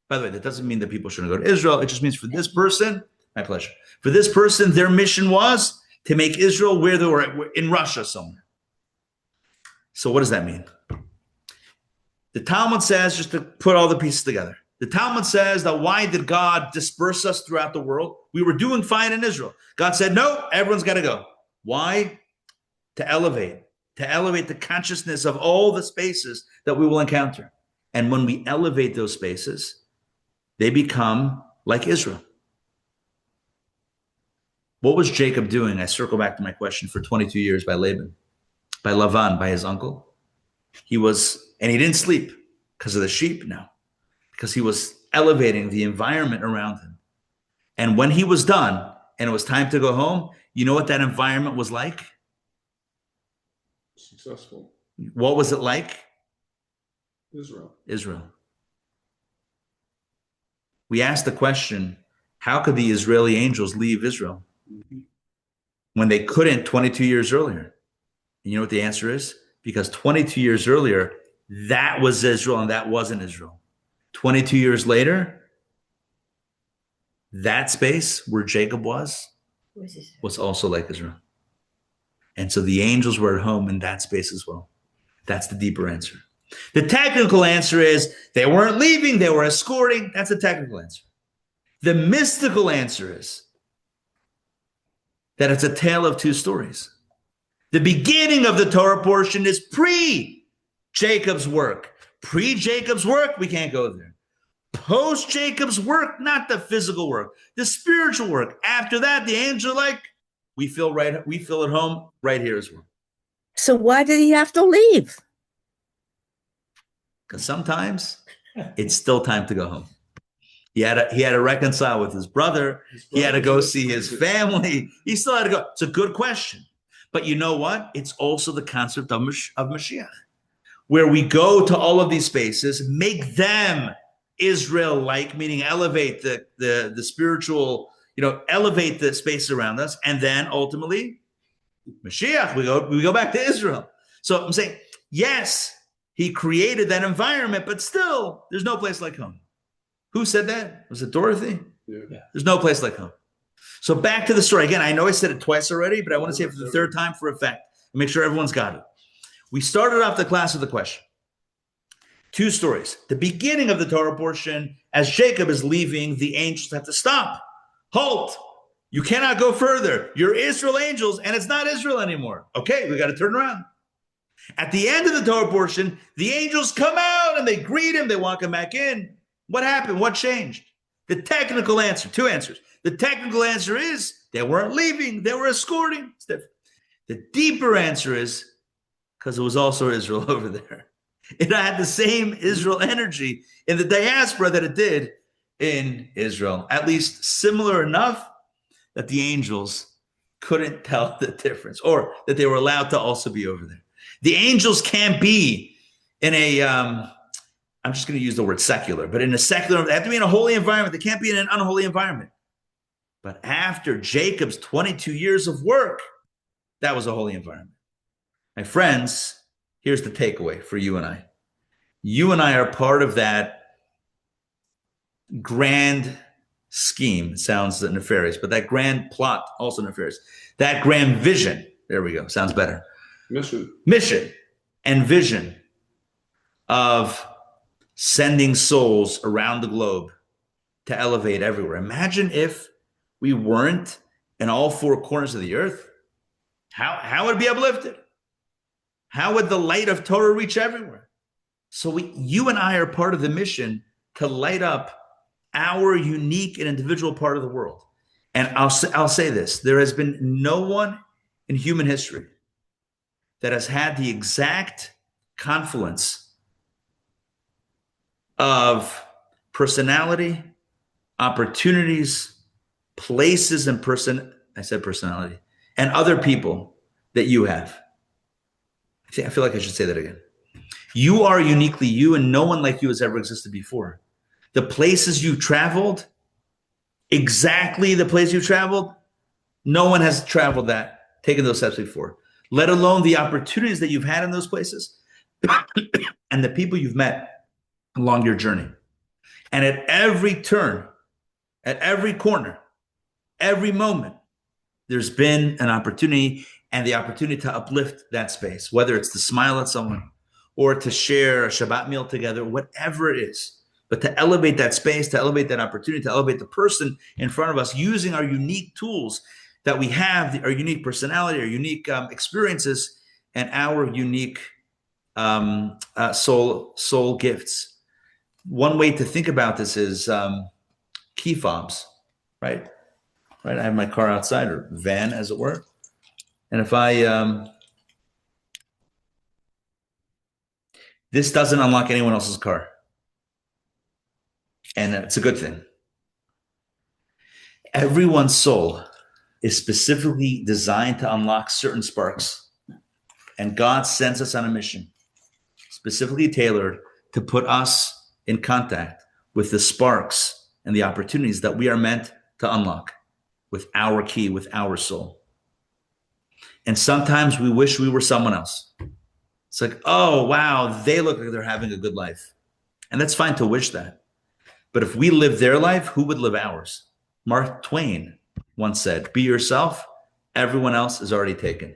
By the way, that doesn't mean that people shouldn't go to Israel. It just means for this person, my pleasure. For this person, their mission was to make Israel where they were, in Russia somewhere. So what does that mean? The Talmud says, just to put all the pieces together, the Talmud says that why did God disperse us throughout the world? We were doing fine in Israel. God said, no, everyone's got to go. Why? To elevate the consciousness of all the spaces that we will encounter. And when we elevate those spaces, they become like Israel. What was Jacob doing? I circle back to my question, for 22 years by Laban, by Lavan, by his uncle. And he didn't sleep because of the sheep, no, because he was elevating the environment around him. And when he was done and it was time to go home, you know what that environment was like? Successful. What was it like? Israel. We asked the question, how could the Israeli angels leave Israel when they couldn't 22 years earlier? And you know what the answer is? Because 22 years earlier, that was Israel and that wasn't Israel. 22 years later, that space where Jacob was also like Israel. And so the angels were at home in that space as well. That's the deeper answer. The technical answer is they weren't leaving, they were escorting. That's the technical answer. The mystical answer is that it's a tale of two stories. The beginning of the Torah portion is pre-Jacob's work. Pre-Jacob's work, we can't go there. Post-Jacob's work, not the physical work, the spiritual work. After that, the angels are like, we feel at home right here as well. So why did he have to leave? Because sometimes it's still time to go home. He had to reconcile with his brother. He had to go see his family. He still had to go. It's a good question. But you know what? It's also the concept of Mashiach, where we go to all of these spaces, make them Israel-like, meaning elevate the spiritual, elevate the space around us, and then ultimately, Mashiach, we go back to Israel. So I'm saying, yes, he created that environment, but still, there's no place like home. Who said that? Was it Dorothy? Yeah. There's no place like home. So back to the story. Again, I know I said it twice already, but I want to say it for the third time for effect and make sure everyone's got it. We started off the class with a question. Two stories. The beginning of the Torah portion, as Jacob is leaving, the angels have to stop. Halt. You cannot go further. You're Israel angels, and it's not Israel anymore. Okay, we got to turn around. At the end of the Torah portion, the angels come out and they greet him. They walk him back in. What happened? What changed? The technical answer, two answers. The technical answer is they weren't leaving. They were escorting. It's different. The deeper answer is because it was also Israel over there. It had the same Israel energy in the diaspora that it did in Israel, at least similar enough that the angels couldn't tell the difference, or that they were allowed to also be over there. The angels can't be in a, I'm just going to use the word secular, but in a secular, they have to be in a holy environment. They can't be in an unholy environment. But after Jacob's 22 years of work, that was a holy environment. My friends, here's the takeaway for you and I. You and I are part of that grand scheme. It sounds nefarious, but that grand plot, also nefarious. That grand vision, there we go, sounds better. Mission and vision of sending souls around the globe to elevate everywhere. Imagine if we weren't in all four corners of the earth. How would it be uplifted? How would the light of Torah reach everywhere? So you and I are part of the mission to light up our unique and individual part of the world. And I'll say this, there has been no one in human history that has had the exact confluence of personality, opportunities, places, and personality, and other people that you have. I feel like I should say that again. You are uniquely you, and no one like you has ever existed before. The places you traveled, exactly the place you traveled, no one has traveled that, taken those steps before, let alone the opportunities that you've had in those places and the people you've met along your journey. And at every turn, at every corner, every moment, there's been an opportunity, and the opportunity to uplift that space, whether it's to smile at someone or to share a Shabbat meal together, whatever it is. But to elevate that space, to elevate that opportunity, to elevate the person in front of us using our unique tools that we have, our unique personality, our unique experiences, and our unique soul gifts. One way to think about this is key fobs, right? Right. I have my car outside, or van, as it were. And if this doesn't unlock anyone else's car. And it's a good thing. Everyone's soul is specifically designed to unlock certain sparks. And God sends us on a mission, specifically tailored to put us in contact with the sparks and the opportunities that we are meant to unlock with our key, with our soul. And sometimes we wish we were someone else. It's like, oh, wow, they look like they're having a good life. And that's fine to wish that. But if we live their life, who would live ours? Mark Twain once said, be yourself, everyone else is already taken.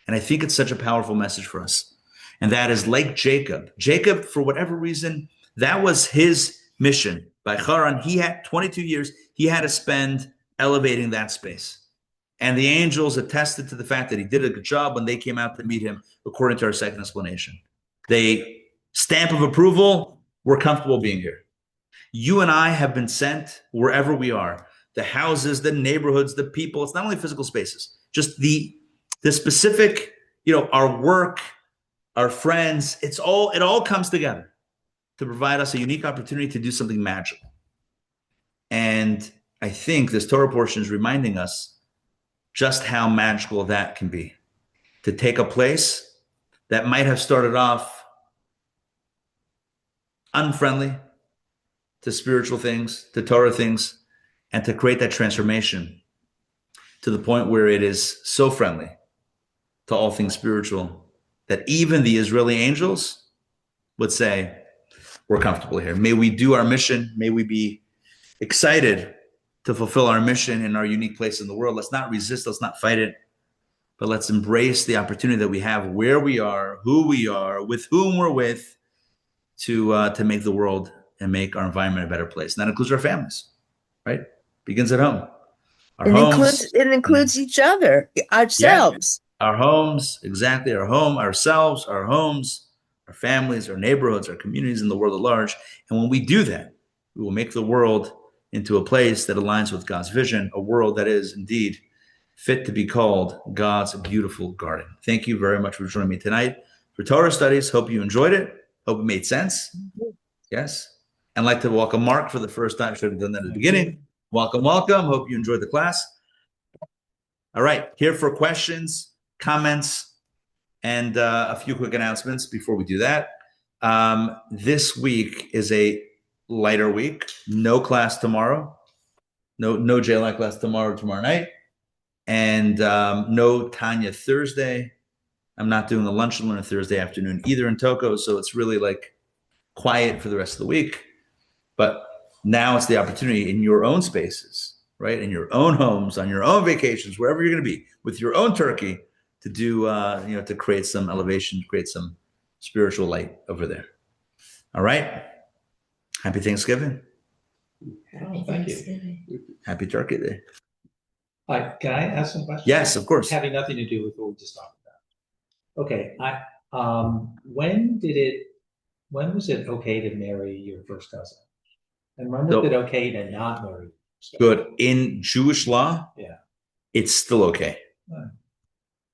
And I think it's such a powerful message for us. And that is like Jacob. Jacob, for whatever reason, that was his mission. By Haran, he had 22 years, he had to spend elevating that space. And the angels attested to the fact that he did a good job when they came out to meet him, according to our second explanation. They stamp of approval, we're comfortable being here. You and I have been sent wherever we are, the houses, the neighborhoods, the people. It's not only physical spaces, just the specific, our work, our friends. It all comes together to provide us a unique opportunity to do something magical. And I think this Torah portion is reminding us just how magical that can be. To take a place that might have started off unfriendly to spiritual things, to Torah things, and to create that transformation to the point where it is so friendly to all things spiritual that even the Israeli angels would say, we're comfortable here. May we do our mission. May we be excited to fulfill our mission in our unique place in the world. Let's not resist. Let's not fight it. But let's embrace the opportunity that we have where we are, who we are, with whom we're with, to make the world and make our environment a better place. And that includes our families, right? Begins at home. It includes each other, ourselves. Yeah, our homes, exactly. Our home, ourselves, our homes, our families, our neighborhoods, our communities, and the world at large. And when we do that, we will make the world into a place that aligns with God's vision, a world that is indeed fit to be called God's beautiful garden. Thank you very much for joining me tonight for Torah Studies. Hope you enjoyed it. Hope it made sense. Yes. And I'd like to welcome Mark for the first time. Should have done that at the beginning. Welcome, welcome. Hope you enjoyed the class. All right. Here for questions, comments, and a few quick announcements before we do that. This week is a lighter week. No class tomorrow. No JLI class tomorrow night. And no Tanya Thursday. I'm not doing the lunch and learn Thursday afternoon either in Toko. So it's really like quiet for the rest of the week. But now it's the opportunity in your own spaces, right? In your own homes, on your own vacations, wherever you're going to be, with your own turkey, to do, to create some elevation, create some spiritual light over there. All right. Happy Thanksgiving. Happy Thanksgiving. Happy Turkey Day. Hi, can I ask some questions? Yes, of course. Having nothing to do with what we just talked about. Okay, when was it okay to marry your first cousin? And when was it okay to not marry your first cousin? Good. In Jewish law, it's still okay.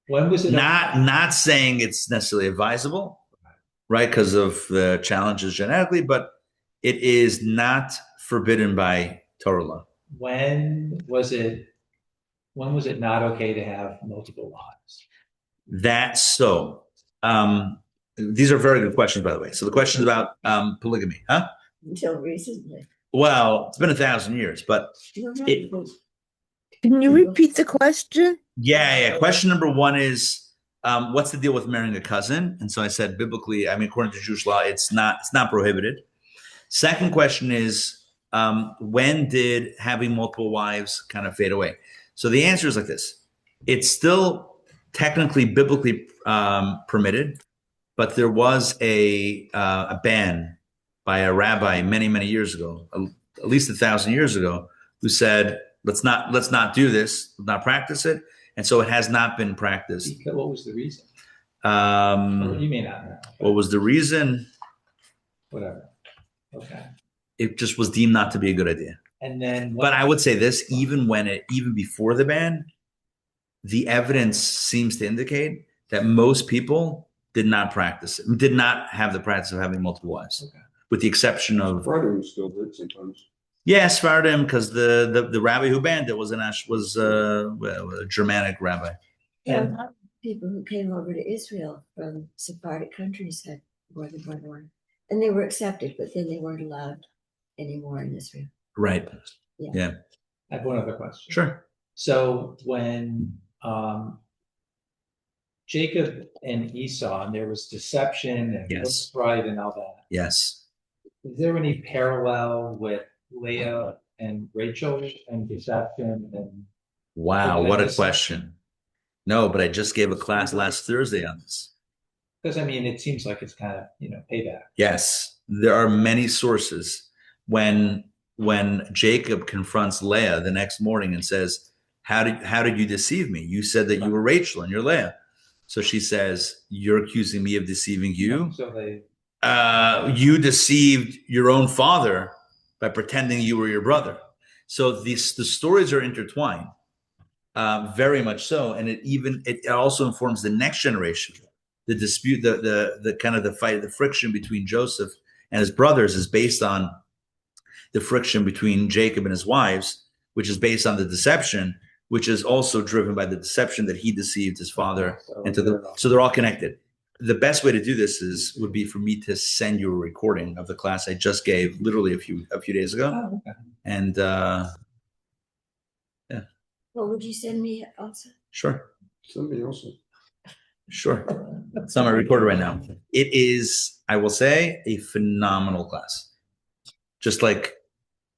When was it not saying it's necessarily advisable, right? Because of the challenges genetically, but it is not forbidden by Torah law. When was it not okay to have multiple wives? That's so. These are very good questions, by the way. So the question is about polygamy, huh? Until recently. Well, it's been 1,000 years, but Can you repeat the question? Yeah. Question number one is, what's the deal with marrying a cousin? And so I said, biblically, according to Jewish law, it's not prohibited. Second question is, when did having multiple wives kind of fade away? So the answer is like this. It's still technically biblically permitted, but there was a ban by a rabbi many, many years ago, at least 1,000 years ago, who said, let's not do this, not practice it. And so it has not been practiced. What was the reason? You may not know. What was the reason? Whatever. Okay. It just was deemed not to be a good idea. And then, but I would say this: even before the ban, the evidence seems to indicate that most people did not practice it, did not have the practice of having multiple wives. Okay. with the exception of Sephardim still did sometimes. yeah, Sephardim, because the rabbi who banned it was a Germanic rabbi. Yeah, a lot of people who came over to Israel from Sephardic countries had more than one wife. And they were accepted, but then they weren't allowed anymore in Israel. Right. Yeah. Yeah. I have one other question. Sure. So when Jacob and Esau, and there was deception and Yes. pride and all that, Yes. is there any parallel with Leah and Rachel and deception? And Wow, what a question. No, but I just gave a class last Thursday on this. because I mean, it seems like it's kind of payback. Yes, there are many sources. When Jacob confronts Leah the next morning and says, how did you deceive me? You said that you were Rachel and you're Leah. So she says, you're accusing me of deceiving you? So You deceived your own father by pretending you were your brother. So the stories are intertwined, very much so. And it also informs the next generation. The dispute, the kind of the fight, the friction between Joseph and his brothers is based on the friction between Jacob and his wives, which is based on the deception, which is also driven by the deception that he deceived his father. So they're all connected. The best way to do this would be for me to send you a recording of the class I just gave literally a few days ago. Oh, okay. And yeah. Well, would you send me also? Sure. Send me also. Sure. It's on my recorder right now. It is, I will say, a phenomenal class.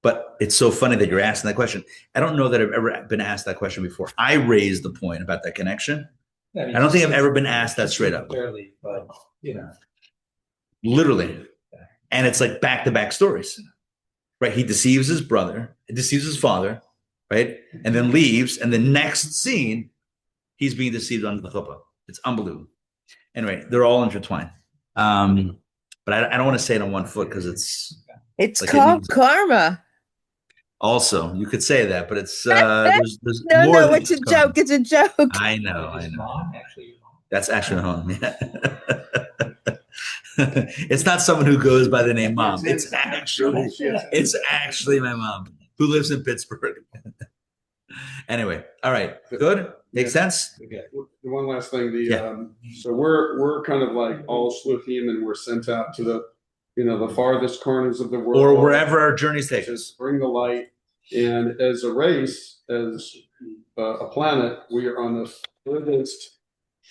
But it's so funny that you're asking that question. I don't know that I've ever been asked that question before. I raised the point about that connection. I don't think I've ever been asked that straight up. Barely, but Literally. And it's like back-to-back stories, right? He deceives his brother, he deceives his father, right? And then leaves. And the next scene, he's being deceived under the chuppah. It's unbelievable. Anyway, they're all intertwined. But I don't want to say it on one foot because It's like called karma. also, you could say that, but it's there's No, more no, than it's a just karma. joke. It's a joke. I know. Mom, actually, your mom. That's actually my mom. Yeah. It's not someone who goes by the name mom. It's actually my mom who lives in Pittsburgh. Anyway, all right, good. Makes sense. Okay. The one last thing, Yeah. So we're kind of like all shluchim, and we're sent out to the farthest corners of the world, Or wherever our journeys take us. Just bring the light. And as a race, as a planet, we are on the furthest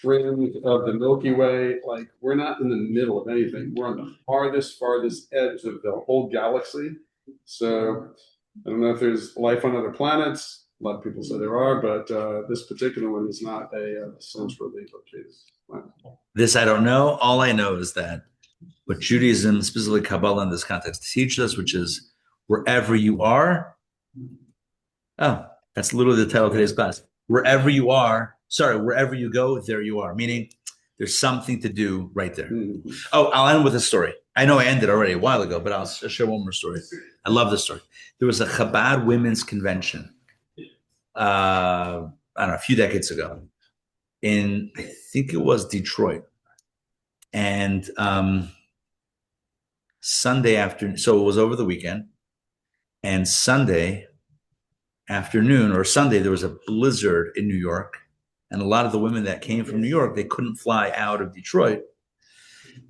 fringe of the Milky Way. Like, we're not in the middle of anything. We're on the farthest edge of the whole galaxy. So I don't know if there's life on other planets. A lot of people say there are, but this particular one is not a centrally located planet. This I don't know. All I know is that what Judaism, specifically Kabbalah in this context, teaches us, which is wherever you are. Oh, that's literally the title of today's class. Wherever you go, there you are. Meaning there's something to do right there. Mm-hmm. Oh, I'll end with a story. I know I ended already a while ago, but I'll share one more story. I love this story. There was a Chabad women's convention, I don't know, a few decades ago in, I think it was Detroit. And Sunday afternoon, so it was over the weekend, and Sunday afternoon or Sunday, there was a blizzard in New York. And a lot of the women that came from New York, they couldn't fly out of Detroit.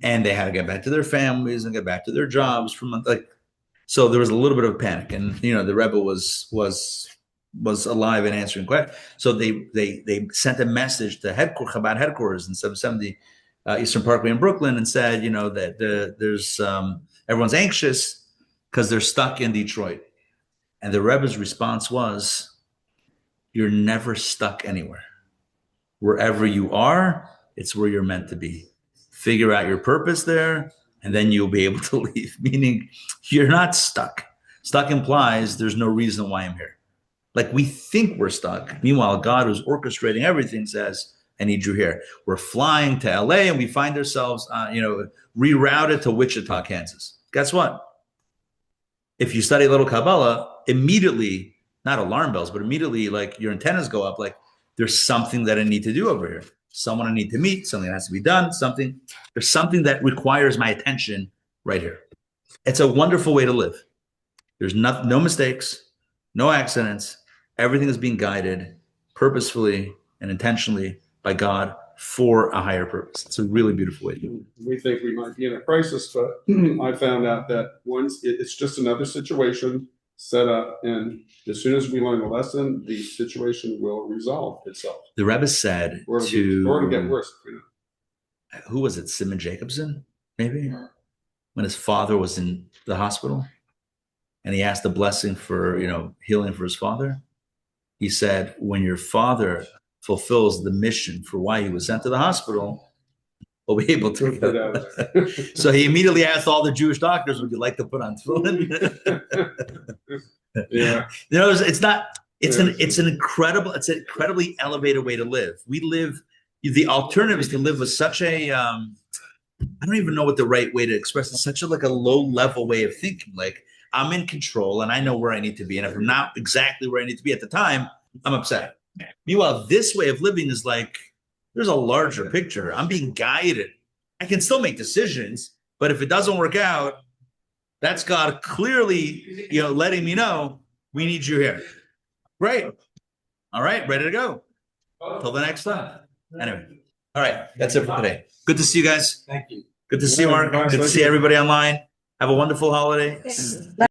And they had to get back to their families and get back to their jobs for months. So there was a little bit of a panic. And, the Rebbe was alive and answering questions. So they sent a message to Chabad headquarters in 770 Eastern Parkway in Brooklyn and said, that there's everyone's anxious because they're stuck in Detroit. And the Rebbe's response was, you're never stuck anywhere. Wherever you are, it's where you're meant to be. Figure out your purpose there, and then you'll be able to leave. Meaning, you're not stuck. Stuck implies there's no reason why I'm here. Like, we think we're stuck. Meanwhile, God, who's orchestrating everything, says, I need you here. We're flying to LA, and we find ourselves, rerouted to Wichita, Kansas. Guess what? If you study a little Kabbalah, immediately, not alarm bells, but immediately, like, your antennas go up, like, there's something that I need to do over here. Someone I need to meet, something that has to be done, there's something that requires my attention right here. It's a wonderful way to live. There's no mistakes, no accidents. Everything is being guided purposefully and intentionally by God for a higher purpose. It's a really beautiful way to do it. We think we might be in a crisis, but I found out that once it's just another situation set up, and as soon as we learn the lesson, the situation will resolve itself. The Rebbe said Or to get worse. Who was it? Simon Jacobson, maybe? When his father was in the hospital and he asked a blessing for, healing for his father. He said, when your father fulfills the mission for why he was sent to the hospital, we'll be able to get out. So he immediately asked all the Jewish doctors, would you like to put on tefillin? Yeah. It's an incredibly elevated way to live. The alternative is to live with such a, I don't even know what the right way to express it, such a low level way of thinking. Like, I'm in control and I know where I need to be. And if I'm not exactly where I need to be at the time, I'm upset. Meanwhile, this way of living is like, there's a larger picture. I'm being guided. I can still make decisions, but if it doesn't work out, that's God clearly, letting me know we need you here. Great. All right, ready to go. Till the next time. Anyway, all right, that's it for today. Good to see you guys. Thank you. Good to see you, Mark. Good to see everybody online. Have a wonderful holiday.